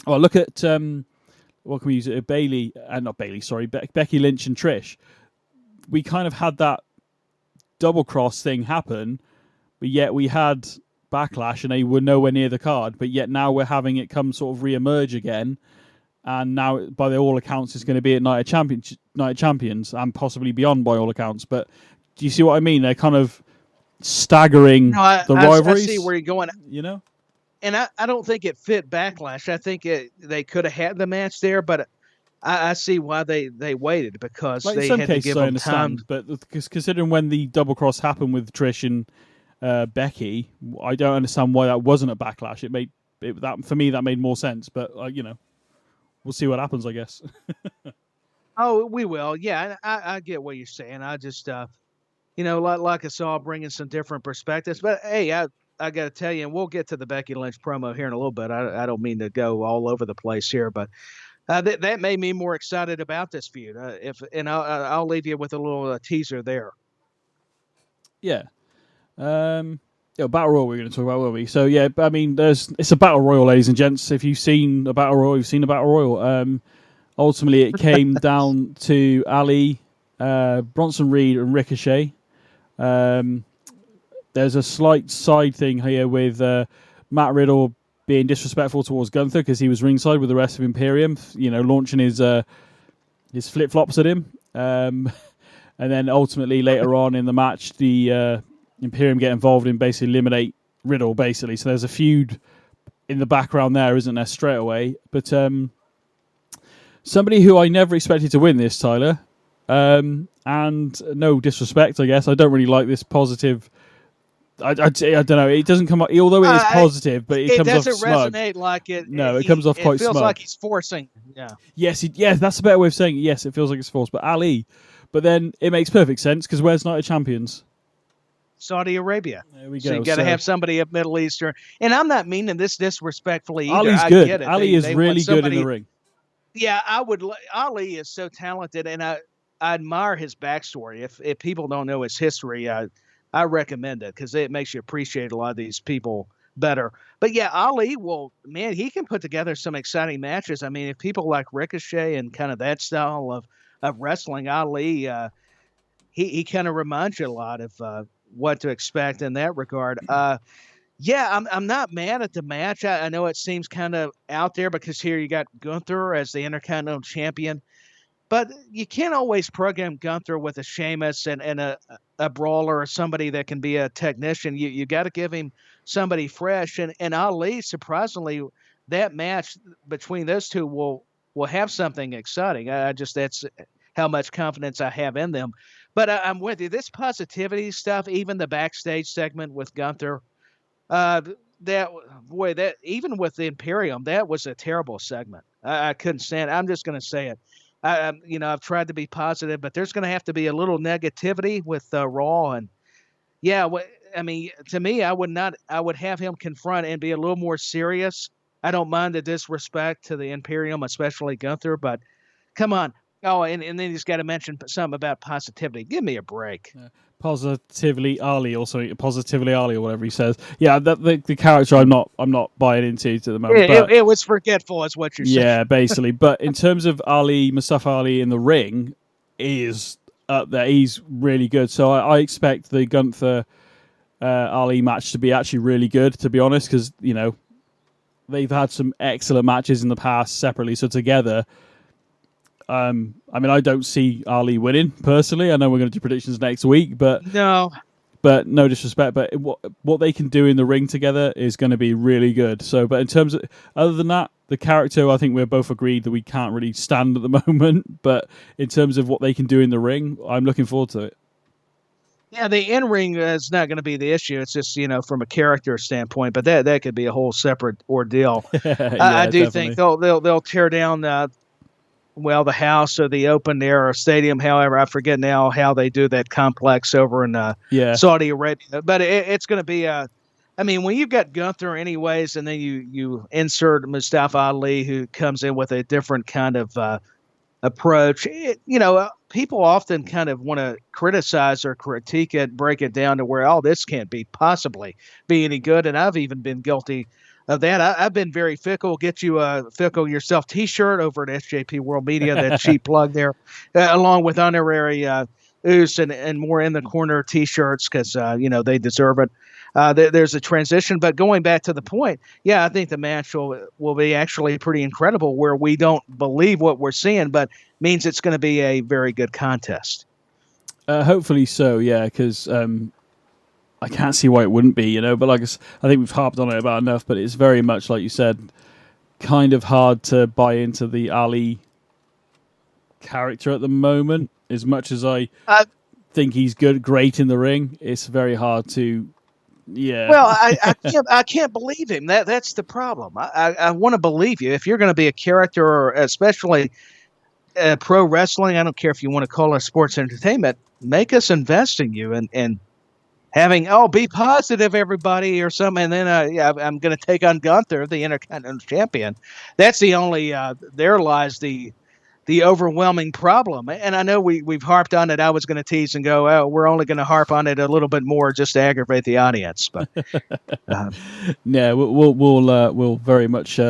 look at what can we use it? Becky Lynch and Trish. We kind of had that double cross thing happen, but yet we had Backlash and they were nowhere near the card, but yet now we're having it come sort of re-emerge again, and now by all accounts it's going to be at Night of Champions and possibly beyond by all accounts. But do you see what I mean? They're kind of staggering the rivalries. I see where you're going. You know? And I don't think it fit Backlash. I think they could have had the match there, but I see why they waited, because like they in some had cases, to give I them understand, time. But considering when the double cross happened with Trish and Becky, I don't understand why that wasn't a Backlash. That for me that made more sense, but we'll see what happens, I guess. Oh, we will. Yeah, I get what you're saying. I just like us all bringing some different perspectives. But hey, I got to tell you, and we'll get to the Becky Lynch promo here in a little bit. I don't mean to go all over the place here, but that made me more excited about this feud. I'll leave you with a little teaser there. Yeah. Battle Royal we're going to talk about, will we? So, yeah, I mean, it's a Battle Royal, ladies and gents. If you've seen a Battle Royal, you've seen a Battle Royal. Ultimately, it came down to Ali, Bronson Reed, and Ricochet. There's a slight side thing here with Matt Riddle being disrespectful towards Gunther because he was ringside with the rest of Imperium, launching his flip-flops at him. And then ultimately later on in the match, the Imperium get involved in basically eliminate Riddle, basically. So there's a feud in the background there, isn't there, straight away? But somebody who I never expected to win this, Tyler, and no disrespect, I guess, I don't really like this positive... I don't know. It doesn't come up, although it is positive, but it comes off smug. It doesn't resonate like it. No, it comes off quite smug. It feels like he's forcing. Yeah. Yes, that's a better way of saying it. Yes, it feels like it's forced. But Ali, but then it makes perfect sense because where's Night of Champions? Saudi Arabia. There we go. So you got to have somebody of Middle Eastern. And I'm not meaning this disrespectfully either. Ali's good. I get it. Ali is really good in the ring. Yeah, Ali is so talented, and I admire his backstory. If people don't know his history, I recommend it because it makes you appreciate a lot of these people better. But yeah, Ali, he can put together some exciting matches. I mean, if people like Ricochet and kind of that style of wrestling, Ali, he kind of reminds you a lot of what to expect in that regard. Yeah, I'm not mad at the match. I know it seems kind of out there because here you got Gunther as the Intercontinental Champion. But you can't always program Gunther with a Sheamus and a brawler or somebody that can be a technician. You got to give him somebody fresh. And Ali, surprisingly, that match between those two will have something exciting. That's how much confidence I have in them. But I'm with you. This positivity stuff, even the backstage segment with Gunther, that even with the Imperium, that was a terrible segment. I couldn't stand it. I'm just going to say it. I've tried to be positive, but there's going to have to be a little negativity with Raw. And yeah, I mean, to me, I would have him confront and be a little more serious. I don't mind the disrespect to the Imperium, especially Gunther, but come on. Oh, and then he's got to mention something about positivity. Give me a break. Yeah. Positively Ali, or whatever he says. Yeah, the character I'm not buying into at the moment. It was forgetful, is what you're saying. Yeah, basically. But in terms of Mustafa Ali in the ring, is up there. He's really good. So I expect the Gunther Ali match to be actually really good, to be honest, because they've had some excellent matches in the past separately. So together. I mean, I don't see Ali winning personally. I know we're going to do predictions next week, but no disrespect. But what they can do in the ring together is going to be really good. So, but in terms of other than that, the character, I think we're both agreed that we can't really stand at the moment. But in terms of what they can do in the ring, I'm looking forward to it. Yeah, the in-ring is not going to be the issue. It's just, from a character standpoint, but that could be a whole separate ordeal. Yeah, I do definitely. think they'll tear down the house or the open air or stadium. However, I forget now how they do that complex over in Saudi Arabia. But it's going to be when you've got Gunther anyways, and then you insert Mustafa Ali, who comes in with a different kind of approach. People often kind of want to criticize or critique it, break it down to where, this can't possibly be any good. And I've even been guilty of that. I've been very fickle. Get you a Fickle Yourself t-shirt over at SJP World Media, that cheap plug there, along with honorary Oos and more in the corner t-shirts because, they deserve it. There's a transition. But going back to the point, I think the match will be actually pretty incredible where we don't believe what we're seeing, but means it's going to be a very good contest. Hopefully so, yeah, because I can't see why it wouldn't be, but like I think we've harped on it about enough, but it's very much, like you said, kind of hard to buy into the Ali character at the moment. As much as I think he's great in the ring, it's very hard to, Well, I can't believe him. That's the problem. I want to believe you. If you're going to be a character, or especially pro wrestling, I don't care if you want to call it sports entertainment, make us invest in you and having, be positive, everybody, or something. And then I'm going to take on Gunther, the Intercontinental Champion. That's the only, there lies the overwhelming problem. And I know we've harped on it. I was going to tease and go, oh, we're only going to harp on it a little bit more just to aggravate the audience. But yeah, we'll very much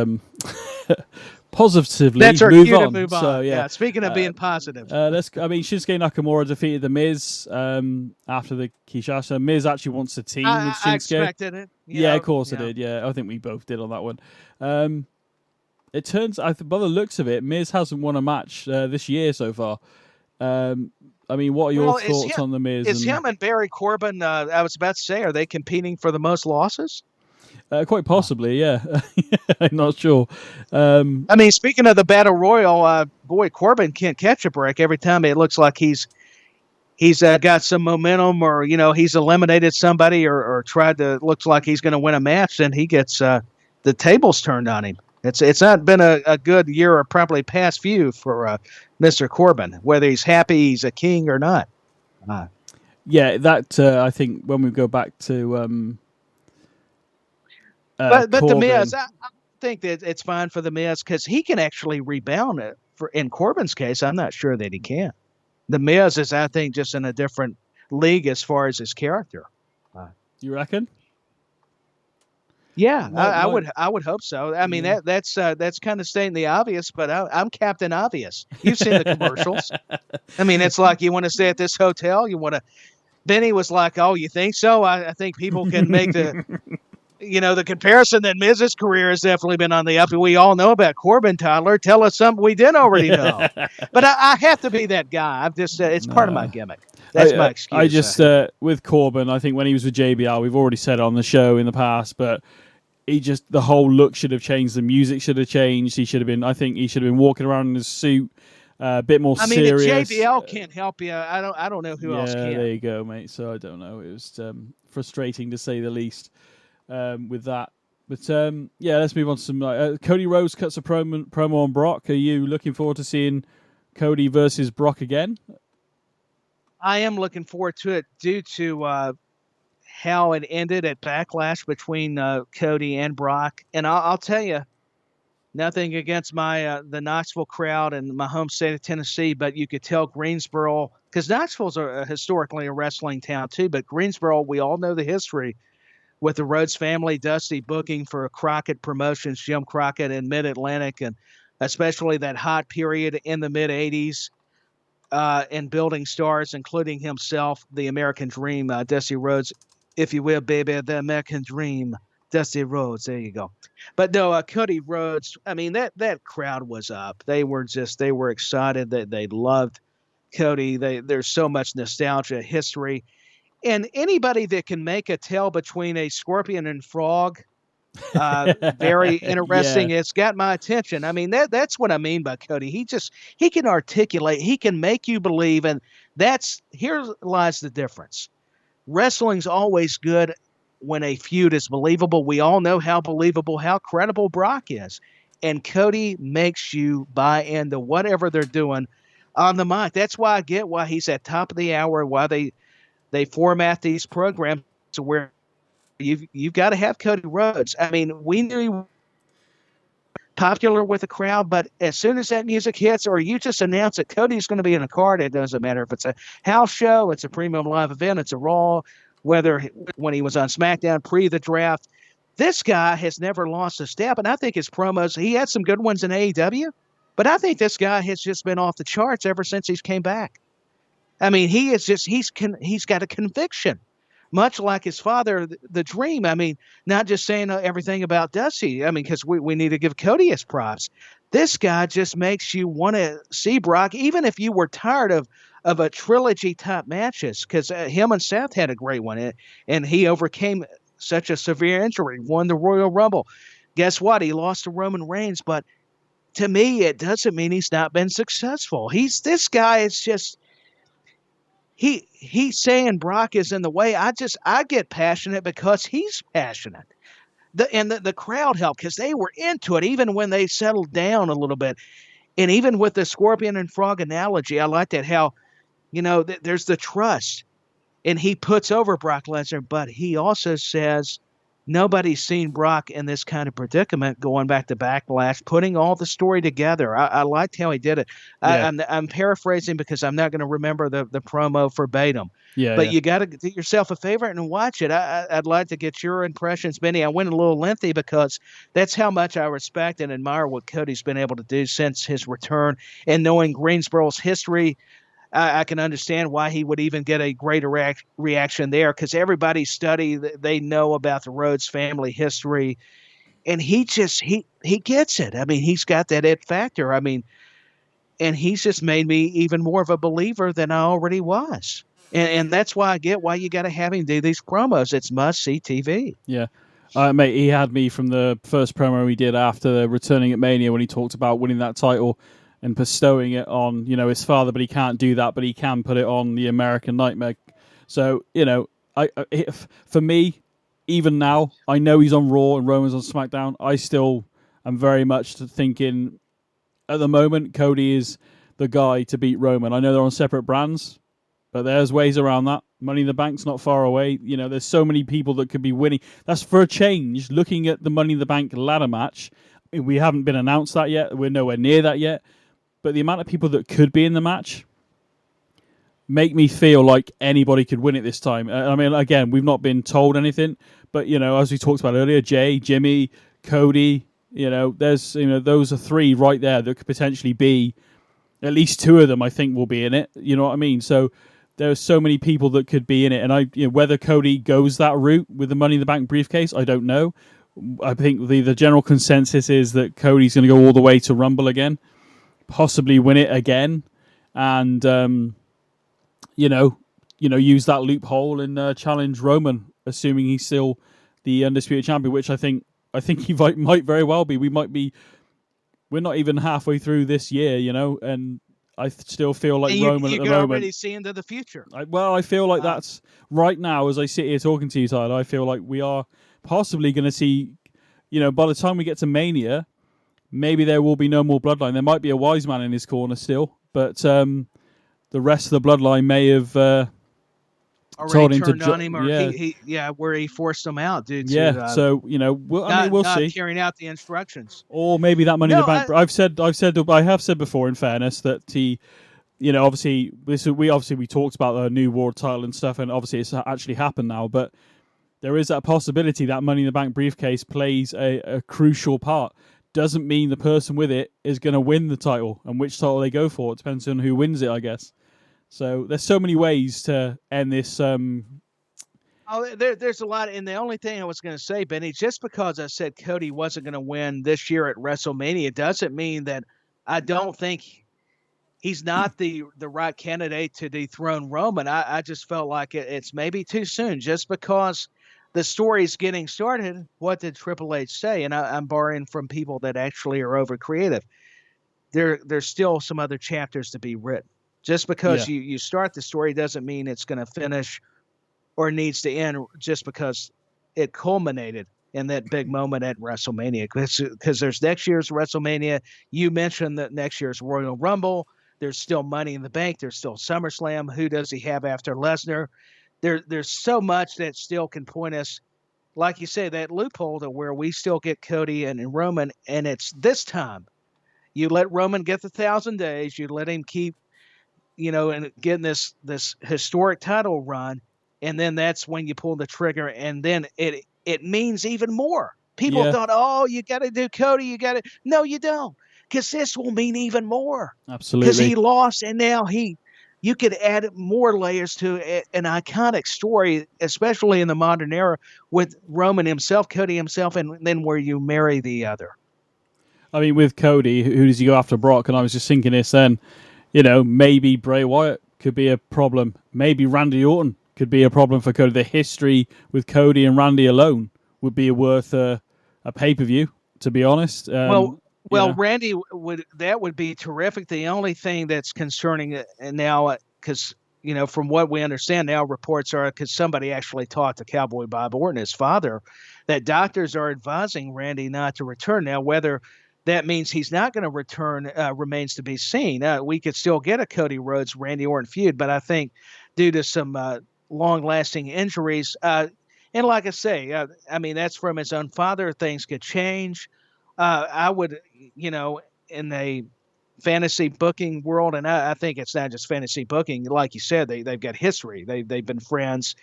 positively that's our move cue on. to move on. So, Yeah. Speaking of being positive, Shinsuke Nakamura defeated the Miz after the Kinshasa. Miz actually wants to team with Shinsuke. I expected it. Of course I did. Yeah, I think we both did on that one. It turns, by the looks of it, Miz hasn't won a match this year so far. What are your thoughts on the Miz? Is him and Barry Corbin? I was about to say, are they competing for the most losses? Quite possibly, yeah. I'm not sure. Speaking of the Battle Royal, Corbin can't catch a break. Every time it looks like he's got some momentum, or he's eliminated somebody, or looks like he's going to win a match, then he gets the tables turned on him. It's not been a good year, or probably past few for Mr. Corbin, whether he's happy he's a king or not. That I think when we go back to. But the Miz, I think that it's fine for the Miz because he can actually rebound it. In Corbin's case, I'm not sure that he can. The Miz is, I think, just in a different league as far as his character. You reckon? Yeah, I would hope so. That's kind of stating the obvious, but I'm Captain Obvious. You've seen the commercials. It's like you want to stay at this hotel. BenNy was like, "Oh, you think so?" I think people can make the. The comparison that Miz's career has definitely been on the up. We all know about Corbin, Tyler. Tell us something we didn't already know. But I have to be that guy. I've just it's part of my gimmick. That's my excuse. I just with Corbin, I think when he was with JBL, we've already said it on the show in the past, but the whole look should have changed. The music should have changed. He should have been walking around in his suit, a bit more serious. JBL can't help you. I don't know who else can. There you go, mate. So I don't know. It was frustrating to say the least. With that, but let's move on to some. Cody Rhodes cuts a promo on Brock. Are you looking forward to seeing Cody versus Brock again? I am looking forward to it due to how it ended at Backlash between Cody and Brock. And I'll tell you, nothing against the Knoxville crowd and my home state of Tennessee, but you could tell Greensboro, because Knoxville's historically a wrestling town too, but Greensboro, we all know the history. With the Rhodes family, Dusty booking for Crockett Promotions, Jim Crockett in Mid-Atlantic, and especially that hot period in the mid-'80s, and building stars, including himself, the American Dream, Dusty Rhodes, if you will, baby, the American Dream, Dusty Rhodes. There you go. But no, Cody Rhodes, that crowd was up. They were excited. They loved Cody. There's so much nostalgia, history. And anybody that can make a tell between a scorpion and frog, very interesting. Yeah. It's got my attention. That's what I mean by Cody. He can articulate. He can make you believe, and here lies the difference. Wrestling's always good when a feud is believable. We all know how believable, how credible Brock is, and Cody makes you buy into whatever they're doing on the mic. That's why I get why he's at top of the hour. Why they format these programs to where you've got to have Cody Rhodes. We knew he was popular with the crowd, but as soon as that music hits, or you just announce that Cody's going to be in a card, it doesn't matter if it's a house show, it's a premium live event, it's a Raw, whether when he was on SmackDown pre the draft, this guy has never lost a step. And I think his promos, he had some good ones in AEW, but I think this guy has just been off the charts ever since he's came back. He's got a conviction, much like his father, the Dream. Not just saying everything about Dusty. Because we need to give Cody his props. This guy just makes you want to see Brock, even if you were tired of a trilogy type matches. Because him and Seth had a great one, and he overcame such a severe injury, won the Royal Rumble. Guess what? He lost to Roman Reigns, but to me, it doesn't mean he's not been successful. This guy is just. He's saying Brock is in the way. I get passionate because he's passionate. The crowd helped because they were into it even when they settled down a little bit. And even with the scorpion and frog analogy, I like that how, there's the trust. And he puts over Brock Lesnar, but he also says nobody's seen Brock in this kind of predicament going back to Backlash, putting all the story together. I liked how he did it. Yeah. I'm paraphrasing because I'm not going to remember the promo verbatim. Yeah, But yeah. you got to do yourself a favor and watch it. I'd like to get your impressions, BenNy. I went a little lengthy because that's how much I respect and admire what Cody's been able to do since his return. And knowing Greensboro's history, I can understand why he would even get a greater reaction there, because everybody they know about the Rhodes family history, and he gets it. I mean, he's got that it factor. I mean, and he's just made me even more of a believer than I already was. And that's why I get why you got to have him do these promos. It's must-see TV. Yeah. Mate, he had me from the first promo he did after returning at Mania when he talked about winning that title and bestowing it on, his father, but he can't do that, but he can put it on the American Nightmare. So, for me, even now, I know he's on Raw and Roman's on SmackDown. I still am very much thinking, at the moment, Cody is the guy to beat Roman. I know they're on separate brands, but there's ways around that. Money in the Bank's not far away. There's so many people that could be winning. That's for a change. Looking at the Money in the Bank ladder match, we haven't been announced that yet. We're nowhere near that yet. But the amount of people that could be in the match make me feel like anybody could win it this time. I mean, again, we've not been told anything. But, as we talked about earlier, Jay, Jimmy, Cody, there's, those are three right there that could potentially be, at least two of them, I think, will be in it. You know what I mean? So there are so many people that could be in it. And whether Cody goes that route with the Money in the Bank briefcase, I don't know. I think the general consensus is that Cody's going to go all the way to Rumble again, possibly win it again, and use that loophole and challenge Roman, assuming he's still the undisputed champion, which I think he might very well be. We're not even halfway through this year, and I still feel like Roman at the moment. You can already see into the future. I feel like that's right now, as I sit here talking to you, Tyler. I feel like we are possibly going to see, by the time we get to Mania, maybe there will be no more Bloodline. There might be a wise man in his corner still, but the rest of the Bloodline may have told him turned on him, or where he forced him out, dude. So we'll see. Carrying out the instructions, or maybe that Money in the Bank. I have said before, in fairness, that he, obviously we talked about the new World title and stuff, and obviously it's actually happened now, but there is that possibility that Money in the Bank briefcase plays a crucial part. Doesn't mean the person with it is going to win the title, and which title they go for. It depends on who wins it, I guess. So there's so many ways to end this. There's a lot. And the only thing I was going to say, BenNy, just because I said Cody wasn't going to win this year at WrestleMania doesn't mean that I don't think he's not the right candidate to dethrone Roman. I just felt like it's maybe too soon, just because the story's getting started. What did Triple H say? And I'm borrowing from people that actually are over creative. There's still some other chapters to be written. Just because you start the story doesn't mean it's going to finish or needs to end just because it culminated in that big moment at WrestleMania. Because there's next year's WrestleMania. You mentioned that next year's Royal Rumble. There's still Money in the Bank. There's still SummerSlam. Who does he have after Lesnar? There's so much that still can point us, like you say, that loophole to where we still get Cody and Roman, and it's this time. You let Roman get the 1,000 days. You let him keep, and getting this historic title run, and then that's when you pull the trigger, and then it means even more. People thought, oh, you got to do Cody. No, you don't, because this will mean even more. Absolutely. Because he lost, and now you could add more layers to an iconic story, especially in the modern era, with Roman himself, Cody himself, and then where you marry the other. I mean, with Cody, who does he go after? Brock? And I was just thinking this then, maybe Bray Wyatt could be a problem. Maybe Randy Orton could be a problem for Cody. The history with Cody and Randy alone would be worth a pay-per-view, to be honest. Randy would be terrific. The only thing that's concerning now, because from what we understand now, reports are, because somebody actually talked to Cowboy Bob Orton, his father, that doctors are advising Randy not to return. Now, whether that means he's not going to return. Remains to be seen. We could still get a Cody Rhodes Randy Orton feud, but I think due to some long-lasting injuries, and like I say, I mean that's from his own father. Things could change. I would, in a fantasy booking world, and I think it's not just fantasy booking. Like you said, they've got history. They've been friends.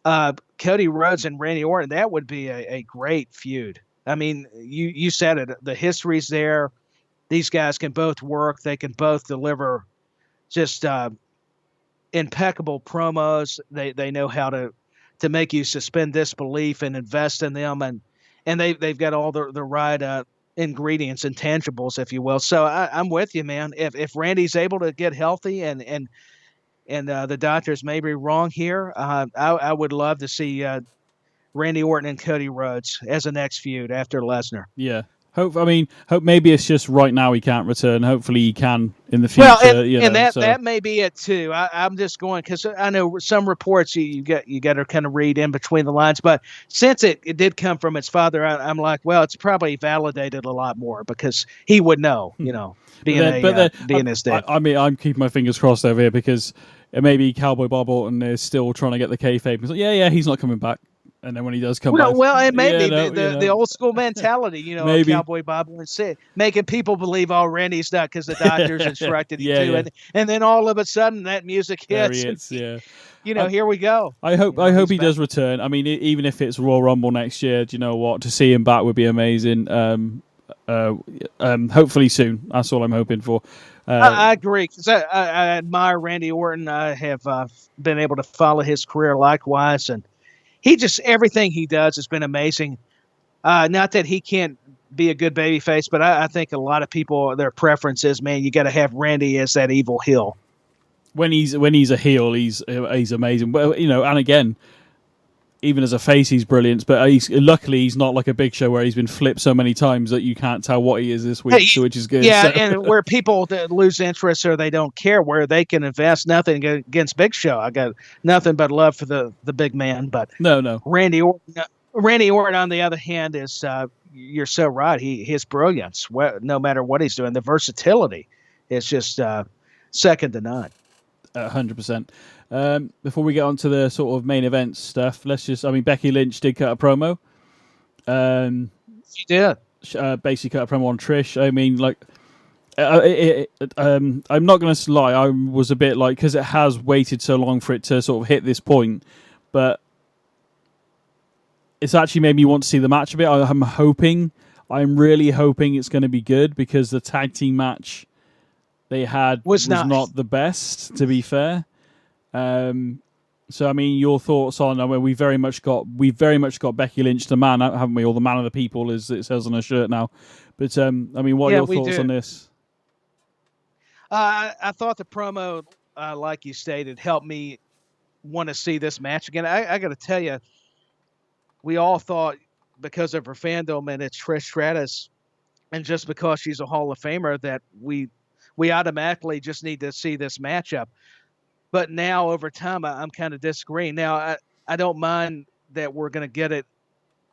Cody Rhodes and Randy Orton, that would be a great feud. I mean, you said it. The history's there. These guys can both work. They can both deliver just impeccable promos. They know how to make you suspend disbelief and invest in them, and they've got all the right ingredients, intangibles, if you will. So I'm with you, man. If Randy's able to get healthy and the doctors may be wrong here, I would love to see Randy Orton and Cody Rhodes as a next feud after Lesnar. Yeah. Hope maybe it's just right now he can't return. Hopefully he can in the future. Well, that may be it too. I'm just going because I know some reports you got to kind of read in between the lines. But since it did come from his father, I'm like, well, it's probably validated a lot more because he would know, being his dad. I mean, I'm keeping my fingers crossed over here because maybe Cowboy Bob Orton is still trying to get the kayfabe. He's like, yeah, he's not coming back. And then when he does come back, it may be the old school mentality, maybe. Cowboy Bob would say, making people believe, Randy's not because the doctors instructed him to. Yeah. And then all of a sudden that music hits. There he is, here we go. I hope he does return. I mean, even if it's Royal Rumble next year, do you know what? To see him back would be amazing. Hopefully soon. That's all I'm hoping for. I agree because I admire Randy Orton. I have been able to follow his career likewise, and everything he does has been amazing. Not that he can't be a good babyface, but I think a lot of people, their preference is, man, you got to have Randy as that evil heel. When he's a heel, he's amazing. Well, and again, even as a face, he's brilliant. But luckily he's not like a Big Show where he's been flipped so many times that you can't tell what he is this week, which is good. Yeah, and where people lose interest or they don't care, where they can invest nothing against Big Show. I got nothing but love for the big man. But no, Randy Orton, on the other hand, is you're so right. His brilliance, no matter what he's doing, the versatility is just second to none. 100%. Before we get on to the sort of main event stuff, Becky Lynch did cut a promo. She did. Basically cut a promo on Trish. I mean, like, I'm not going to lie, I was a bit like, because it has waited so long for it to sort of hit this point, but it's actually made me want to see the match a bit. I'm really hoping it's going to be good because the tag team match they had was not the best, to be fair. So I mean, your thoughts on? I mean, we very much got Becky Lynch the man, haven't we? Or the man of the people, as it says on her shirt now. But I mean, what are your thoughts on this? I thought the promo, like you stated, helped me want to see this match again. I got to tell you, we all thought because of her fandom and it's Trish Stratus, and just because she's a Hall of Famer, that we automatically just need to see this matchup. But now, over time, I'm kind of disagreeing. Now, I don't mind that we're going to get it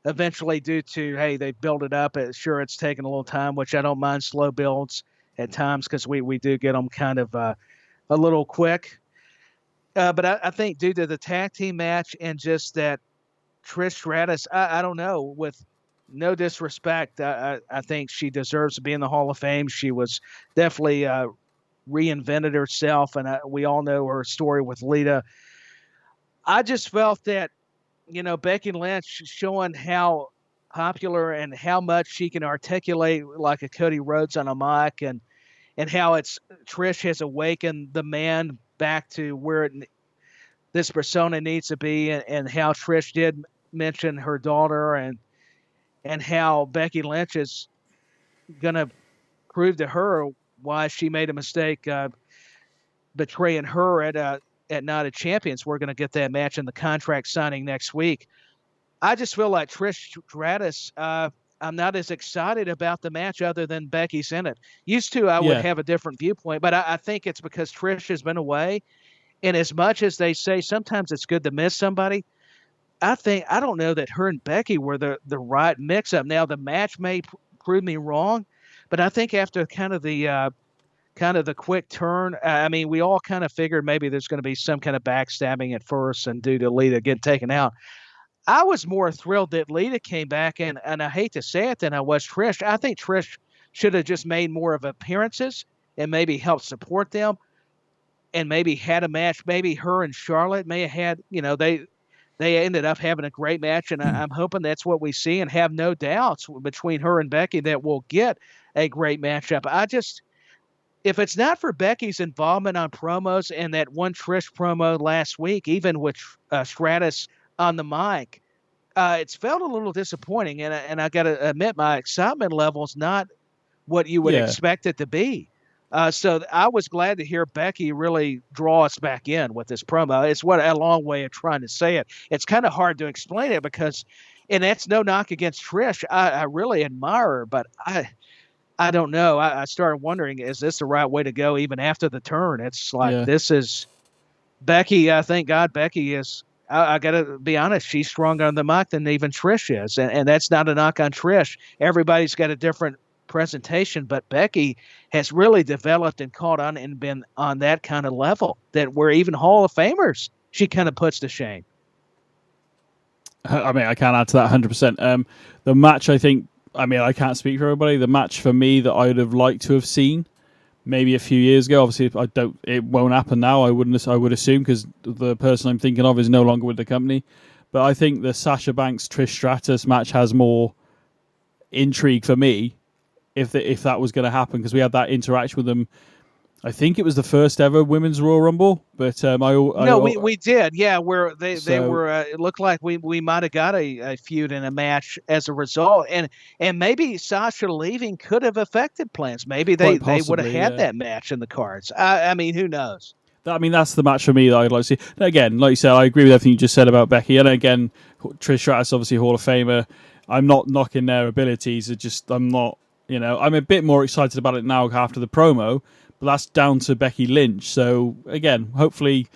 eventually due to, hey, they build it up. Sure, it's taking a little time, which I don't mind slow builds at times because we do get them kind of a little quick. But I think due to the tag team match and just that Trish Stratus, I don't know, with no disrespect, I think she deserves to be in the Hall of Fame. She was definitely reinvented herself, and we all know her story with Lita. I just felt that, Becky Lynch showing how popular and how much she can articulate like a Cody Rhodes on a mic, and how Trish has awakened the man back to where this persona needs to be, and how Trish did mention her daughter, and how Becky Lynch is going to prove to her why she made a mistake betraying her at Night of Champions. We're going to get that match in the contract signing next week. I just feel like Trish Stratus, I'm not as excited about the match other than Becky's in it. Used to, I would have a different viewpoint, but I think it's because Trish has been away. And as much as they say sometimes it's good to miss somebody, I don't know that her and Becky were the right mix-up. Now, the match may prove me wrong, But I think after kind of the quick turn, I mean, we all kind of figured maybe there's going to be some kind of backstabbing at first and due to Lita getting taken out. I was more thrilled that Lita came back, and I hate to say it, than I was Trish. I think Trish should have just made more of appearances and maybe helped support them and maybe had a match. Maybe her and Charlotte may have had, they ended up having a great match, and I'm hoping that's what we see, and have no doubts between her and Becky that we'll get a great matchup. If it's not for Becky's involvement on promos and that one Trish promo last week, even with Stratus on the mic, it's felt a little disappointing, and I got to admit my excitement level is not what you would expect it to be. So I was glad to hear Becky really draw us back in with this promo. It's a long way of trying to say it. It's kind of hard to explain it because, and that's no knock against Trish. I really admire her, but I don't know. I started wondering, is this the right way to go even after the turn? It's like, this is Becky. Thank God Becky is, I got to be honest, she's stronger on the mic than even Trish is. And that's not a knock on Trish. Everybody's got a different presentation, but Becky has really developed and caught on and been on that kind of level that we're even Hall of Famers she kind of puts to shame. I mean, I can't add to that 100%. The match, I think, I mean, I can't speak for everybody. The match for me that I would have liked to have seen maybe a few years ago. Obviously, it won't happen now. I would assume, because the person I'm thinking of is no longer with the company. But I think the Sasha Banks Trish Stratus match has more intrigue for me if that was going to happen, because we had that interaction with them. I think it was the first ever Women's Royal Rumble, but we did, yeah. Where they were, it looked like we might have got a feud in a match as a result, and maybe Sasha leaving could have affected plans. Maybe they would have had that match in the cards. I mean, who knows? I mean, that's the match for me that I'd like to see. And again, like you said, I agree with everything you just said about Becky. And again, Trish Stratus, obviously Hall of Famer. I'm not knocking their abilities. I'm not. I'm a bit more excited about it now after the promo, but that's down to Becky Lynch. So, again, hopefully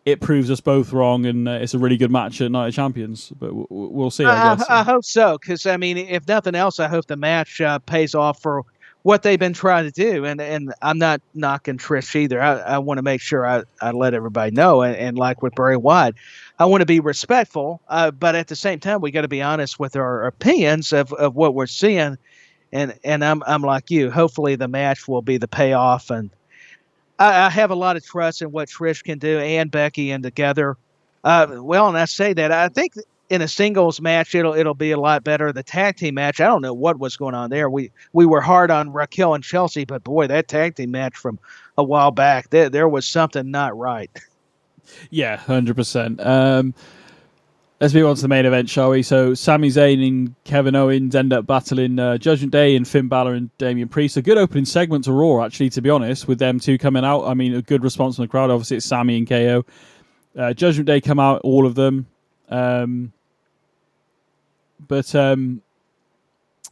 it proves us both wrong and it's a really good match at Night of Champions. But we'll see, I guess. I hope so, because, I mean, if nothing else, I hope the match pays off for what they've been trying to do. And I'm not knocking Trish either. I want to make sure I let everybody know. And like with Bray Wyatt, I want to be respectful, but at the same time, we got to be honest with our opinions of what we're seeing. And I'm like you. Hopefully the match will be the payoff, and I have a lot of trust in what Trish can do and Becky and together. And I say that I think in a singles match it'll be a lot better. The tag team match, I don't know what was going on there. We were hard on Raquel and Chelsea, but boy, that tag team match from a while back, there was something not right. Yeah, 100%. Let's move on to the main event, shall we? So Sami Zayn and Kevin Owens end up battling Judgment Day and Finn Balor and Damian Priest. A good opening segment to Raw, actually, to be honest, with them two coming out. I mean, a good response from the crowd. Obviously, it's Sami and KO. Judgment Day come out, all of them.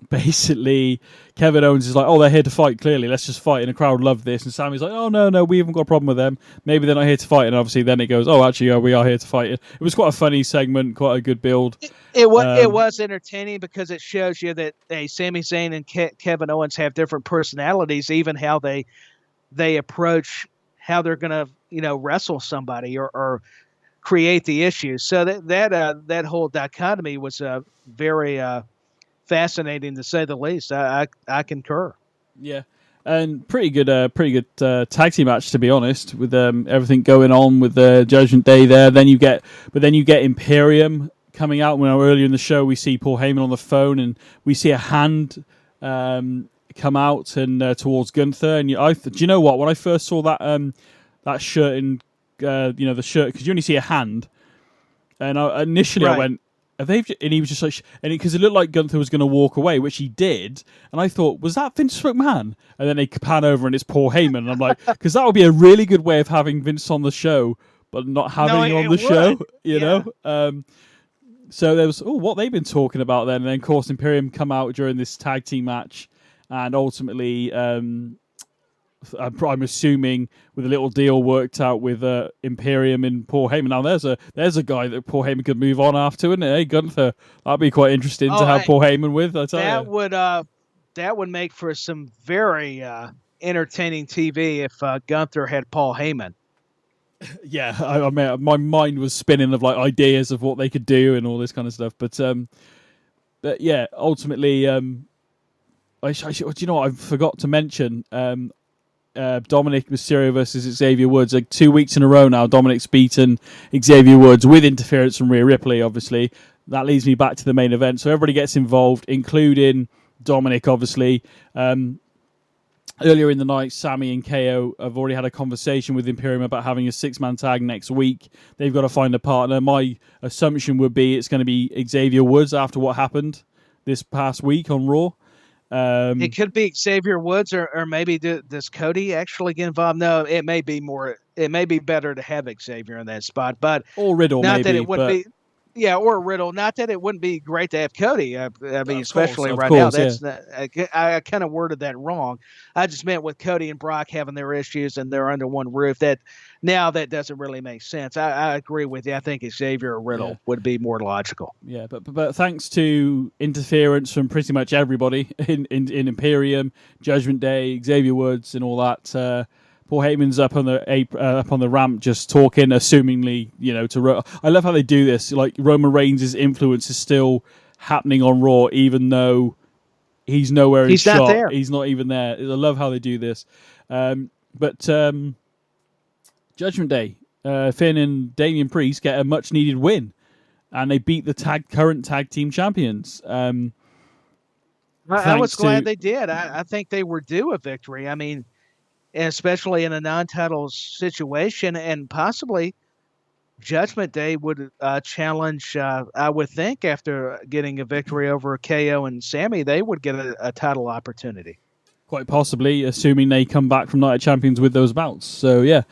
Basically, Kevin Owens is like, oh, they're here to fight, clearly. Let's just fight. And the crowd loved this. And Sami's like, oh, no, we haven't got a problem with them. Maybe they're not here to fight. And obviously then it goes, oh, actually, we are here to fight. It was quite a funny segment, quite a good build. It was entertaining because it shows you that Sami Zayn and Kevin Owens have different personalities, even how they approach how they're going to, wrestle somebody or create the issue. So that whole dichotomy was very fascinating, to say the least. I concur. Yeah, and pretty good tag team match, to be honest, with everything going on with the Judgment Day there. Then you get Imperium coming out. When earlier in the show we see Paul Heyman on the phone, and we see a hand come out and towards Gunther. And do you know what? When I first saw that shirt and the shirt, because you only see a hand, and initially I went, and he was just like, because it looked like Gunther was going to walk away, which he did, and I thought, was that Vince McMahon? And then they pan over and it's Paul Heyman, and I'm like, because that would be a really good way of having Vince on the show, but not having him on the show, you know. So there was, what they've been talking about then, and then of course Imperium come out during this tag team match, and ultimately, I'm assuming with a little deal worked out with Imperium and Paul Heyman. Now there's a guy that Paul Heyman could move on after, wouldn't it? Hey, Gunther, that'd be quite interesting to have Paul Heyman with. I tell you, that would make for some very entertaining TV if Gunther had Paul Heyman. Yeah, I mean, my mind was spinning of like ideas of what they could do and all this kind of stuff. But yeah, ultimately, do you know what I forgot to mention? Dominic Mysterio versus Xavier Woods. Like 2 weeks in a row now, Dominic's beaten Xavier Woods with interference from Rhea Ripley, obviously. That leads me back to the main event. So everybody gets involved, including Dominic, obviously. Earlier in the night, Sammy and KO have already had a conversation with Imperium about having a 6-man tag next week. They've got to find a partner. My assumption would be it's going to be Xavier Woods after what happened this past week on Raw. It could be Xavier Woods, or maybe does Cody actually get involved? No, it may be more. It may be better to have Xavier in that spot, but or Riddle, not maybe, that it would be. Yeah, or Riddle. Not that it wouldn't be great to have Cody. I mean, especially right now. That's I kind of worded that wrong. I just meant with Cody and Brock having their issues and they're under one roof. That doesn't really make sense. I agree with you. I think Xavier or Riddle would be more logical. Yeah, but thanks to interference from pretty much everybody in Imperium, Judgment Day, Xavier Woods, and all that. Paul Heyman's up on the ramp, just talking, assumingly, to. I love how they do this. Like Roman Reigns' influence is still happening on Raw, even though he's nowhere in shot. Not there. He's not even there. I love how they do this. But Judgment Day, Finn and Damian Priest get a much needed win, and they beat the current tag team champions. I was glad they did. I think they were due a victory. I mean, especially in a non-title situation, and possibly Judgment Day would challenge, I would think, after getting a victory over KO and Sammy, they would get a title opportunity. Quite possibly, assuming they come back from Night of Champions with those belts. So, yeah.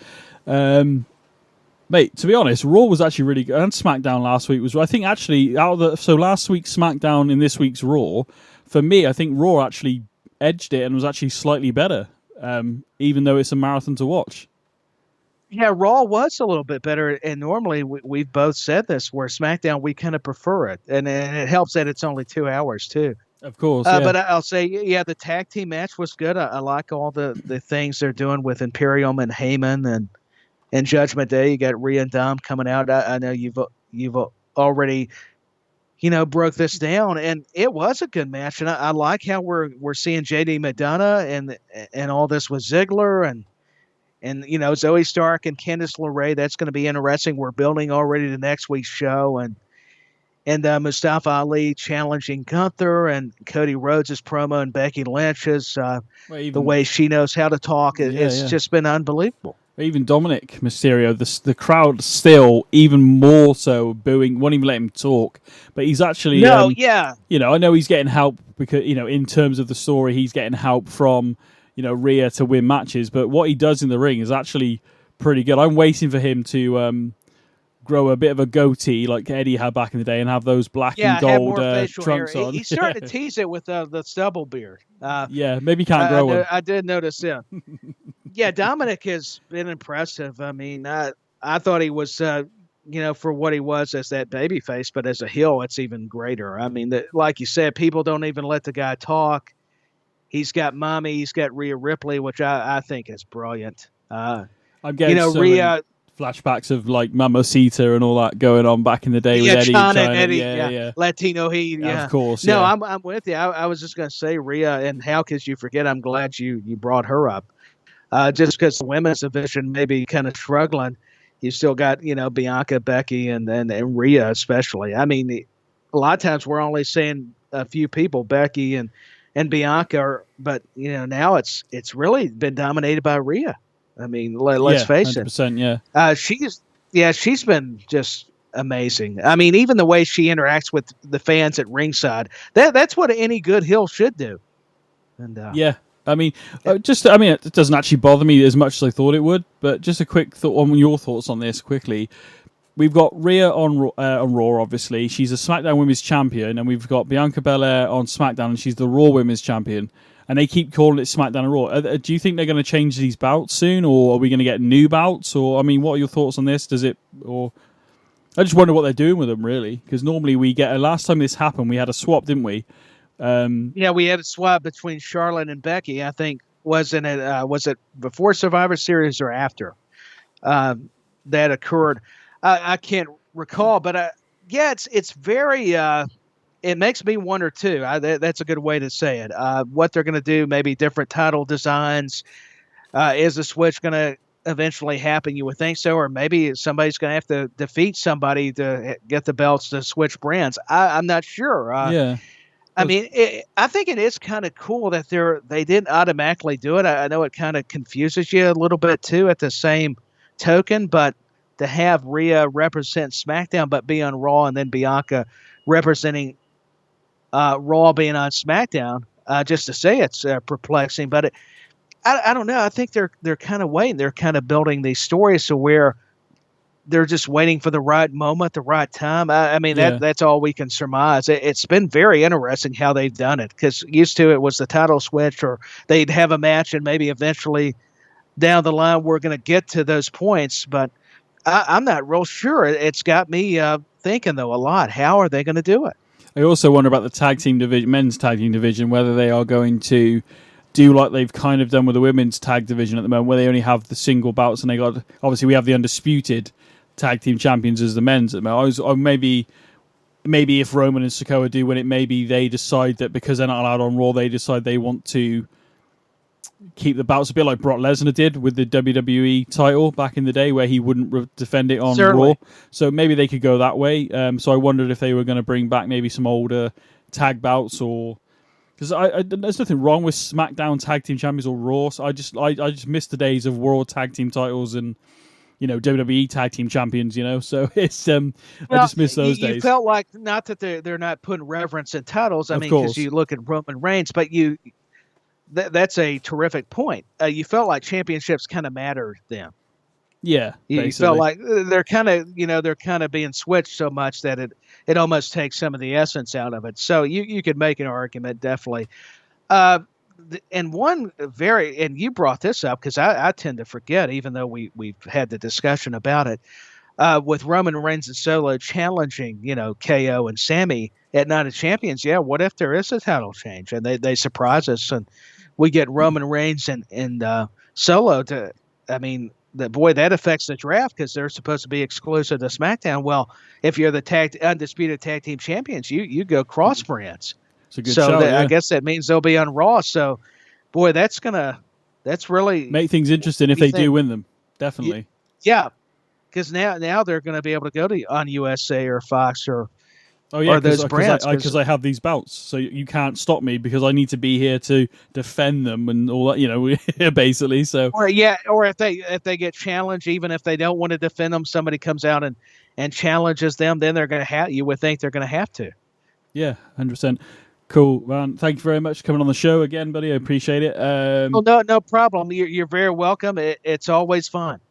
Mate, to be honest, Raw was actually really good. And SmackDown last week was, I think, actually, so last week's SmackDown and this week's Raw, for me, I think Raw actually edged it and was actually slightly better. Even though it's a marathon to watch. Yeah, Raw was a little bit better, and normally we've both said this, where SmackDown, we kind of prefer it, and it helps that it's only 2 hours, too. Of course, yeah. But I'll say, yeah, the tag team match was good. I like all the things they're doing with Imperium and Heyman and Judgment Day. You got Rhea and Dom coming out. I know you've already broke this down, and it was a good match. And I like how we're seeing JD McDonough and all this with Ziggler and Zoe Stark and Candice LeRae. That's going to be interesting. We're building already the next week's show, and Mustafa Ali challenging Gunther, and Cody Rhodes' promo and Becky Lynch's the way she knows how to talk. It's just been unbelievable. Even Dominic Mysterio, the crowd still even more so booing, won't even let him talk. But he's actually, I know he's getting help because, in terms of the story, he's getting help from, Rhea to win matches. But what he does in the ring is actually pretty good. I'm waiting for him to grow a bit of a goatee like Eddie had back in the day and have those black and gold trunks on. He's starting to tease it with the stubble beard. Maybe he can't grow one. I did notice, yeah. Yeah, Dominic has been impressive. I mean, I thought he was, for what he was as that babyface, but as a heel, it's even greater. I mean, like you said, people don't even let the guy talk. He's got Mommy, he's got Rhea Ripley, which I think is brilliant. I'm getting Rhea flashbacks of like Mamacita and all that going on back in the day with Eddie. John and Eddie, yeah. Latino Heat, yeah. Of course. No, I'm with you. I was just going to say Rhea, and how could you forget? I'm glad you brought her up. Just because the women's division may be kind of struggling, you still got, Bianca, Becky, and Rhea especially. I mean, a lot of times we're only saying a few people, Becky and Bianca, but, now it's really been dominated by Rhea. I mean, let's face 100%, it. She's been just amazing. I mean, even the way she interacts with the fans at ringside, that's what any good heel should do. And I mean, it doesn't actually bother me as much as I thought it would. But just a quick thought on your thoughts on this quickly. We've got Rhea on Raw, obviously. She's a SmackDown Women's Champion, and we've got Bianca Belair on SmackDown, and she's the Raw Women's Champion. And they keep calling it SmackDown and Raw. Do you think they're going to change these bouts soon, or are we going to get new bouts? Or I mean, what are your thoughts on this? I just wonder what they're doing with them, really, because normally we get last time this happened, we had a swap, didn't we? Yeah, we had a swap between Charlotte and Becky. I think was it before Survivor Series or after that occurred? I can't recall, but yeah, it's very. It makes me wonder too. That's a good way to say it. What they're going to do, maybe different title designs. Is the switch going to eventually happen? You would think so, or maybe somebody's going to have to defeat somebody to get the belts to switch brands. I'm not sure. Yeah. I mean, I think it is kind of cool that they didn't automatically do it. I know it kind of confuses you a little bit too at the same token, but to have Rhea represent SmackDown but be on Raw, and then Bianca representing Raw being on SmackDown, just to say it's perplexing. But I don't know. I think they're kind of waiting. They're kind of building these stories to where they're just waiting for the right moment, the right time. I mean, that's all we can surmise. It's been very interesting how they've done it, because used to it was the title switch, or they'd have a match and maybe eventually down the line we're going to get to those points. But I'm not real sure. It's got me thinking, though, a lot. How are they going to do it? I also wonder about the tag team division, men's tag team division, whether they are going to do like they've kind of done with the women's tag division at the moment, where they only have the single bouts, and they got, obviously we have the undisputed tag team champions as the men's at the moment. Or maybe if Roman and Sikoa do win it, maybe they decide that because they're not allowed on Raw, they decide they want to keep the belts, a bit like Brock Lesnar did with the WWE title back in the day, where he wouldn't defend it on Raw. So maybe they could go that way. So I wondered if they were going to bring back maybe some older tag belts, or because there's nothing wrong with SmackDown tag team champions or Raw. So I just miss the days of World tag team titles and WWE tag team champions. So it's I just miss those days. You felt like, not that they're not putting reverence in titles. I mean, because you look at Roman Reigns, but that's a terrific point. You felt like championships kind of mattered then. Yeah, you felt like they're kind of being switched so much that it almost takes some of the essence out of it. So you could make an argument, definitely. And you brought this up, because I tend to forget, even though we've had the discussion about it, with Roman Reigns and Solo challenging, KO and Sammy at Night of Champions. Yeah, what if there is a title change and they surprise us and we get Roman Reigns and Solo to, I mean, that affects the draft, because they're supposed to be exclusive to SmackDown. Well, if you're the undisputed tag team champions, you go cross brands. It's a good show, I guess that means they'll be on Raw. So, boy, that's really make things interesting if they do win them. Definitely. Yeah, because now they're going to be able to go on USA or Fox or those brands, because I have these belts, so you can't stop me, because I need to be here to defend them and all that, basically. So or if they get challenged, even if they don't want to defend them, somebody comes out and challenges them, then they're going to you would think they're going to have to. Yeah, 100%. Cool, man. Thank you very much for coming on the show again, buddy. I appreciate it. No problem. You're very welcome. It's always fun.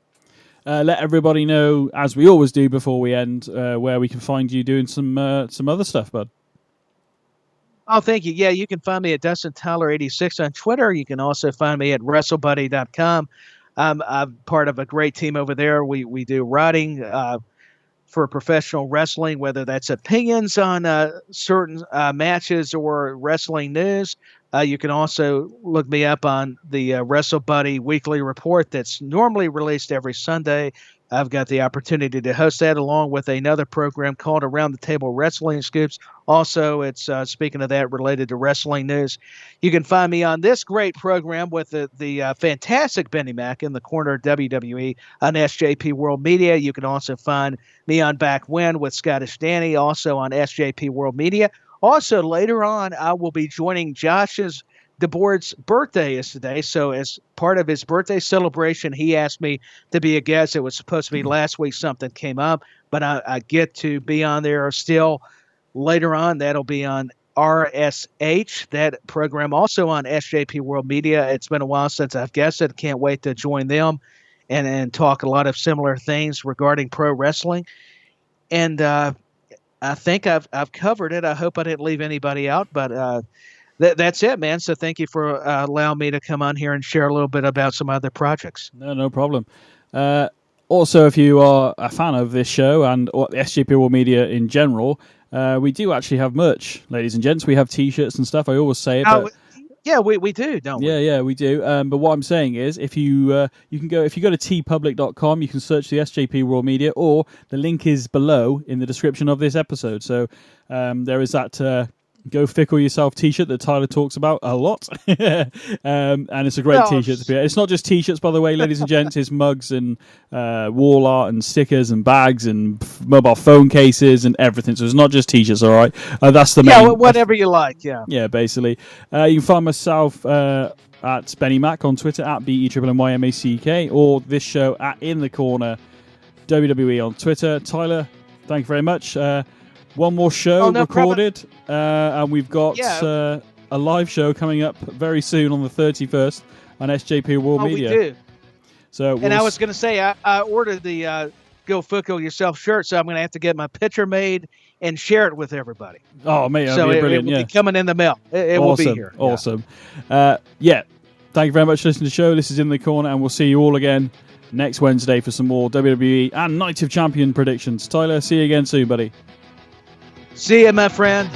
Let everybody know, as we always do before we end, where we can find you doing some other stuff, bud. Oh, thank you. Yeah, you can find me at Dustin Tyler 86 on Twitter. You can also find me at WrestleBuddy.com. I'm part of a great team over there. We do writing for professional wrestling, whether that's opinions on certain matches or wrestling news. You can also look me up on the WrestleBuddy weekly report that's normally released every Sunday. I've got the opportunity to host that, along with another program called Around the Table Wrestling Scoops. Also, it's speaking of that, related to wrestling news. You can find me on this great program with the fantastic Benny Mac in the corner of WWE on SJP World Media. You can also find me on Back When with Scottish Danny, also on SJP World Media. Also, later on, I will be joining Josh's DeBoard's birthday is today, so as part of his birthday celebration, he asked me to be a guest. It was supposed to be last week. Something came up, but I get to be on there still later on. That'll be on RSH, that program, also on SJP World Media. It's been a while since I've guested. Can't wait to join them and talk a lot of similar things regarding pro wrestling. And I think I've covered it. I hope I didn't leave anybody out, but that's it, man. So thank you for allowing me to come on here and share a little bit about some other projects. No problem. Also, if you are a fan of this show and SJP World Media in general, we do actually have merch, ladies and gents. We have T-shirts and stuff. I always say it. But yeah, we do, don't we? Yeah, we do. But what I'm saying is, if you can go, if you go to tpublic.com, you can search the SJP Raw Media, or the link is below in the description of this episode. So there is that Go Fickle Yourself T-shirt that Tyler talks about a lot, and it's a great T-shirt to be. It's not just T-shirts, by the way, ladies and gents. It's mugs and wall art and stickers and bags and mobile phone cases and everything. So it's not just T-shirts, all right? That's the main. Yeah, whatever you like. Yeah. Yeah, basically. You can find myself at BenNy Mac on Twitter at BenNyMack, or this show at In the Corner WWE on Twitter. Tyler, thank you very much. One more show recorded, and we've got a live show coming up very soon on the 31st on SJP World Media. We do. So, I was going to say, I ordered the Go Fickle Yourself shirt, so I'm going to have to get my picture made and share it with everybody. Oh, mate, so brilliant. It will be coming in the mail. It will be here. Awesome. Thank you very much for listening to the show. This is In the Corner, and we'll see you all again next Wednesday for some more WWE and Night of Champion predictions. Tyler, see you again soon, buddy. See you, my friend.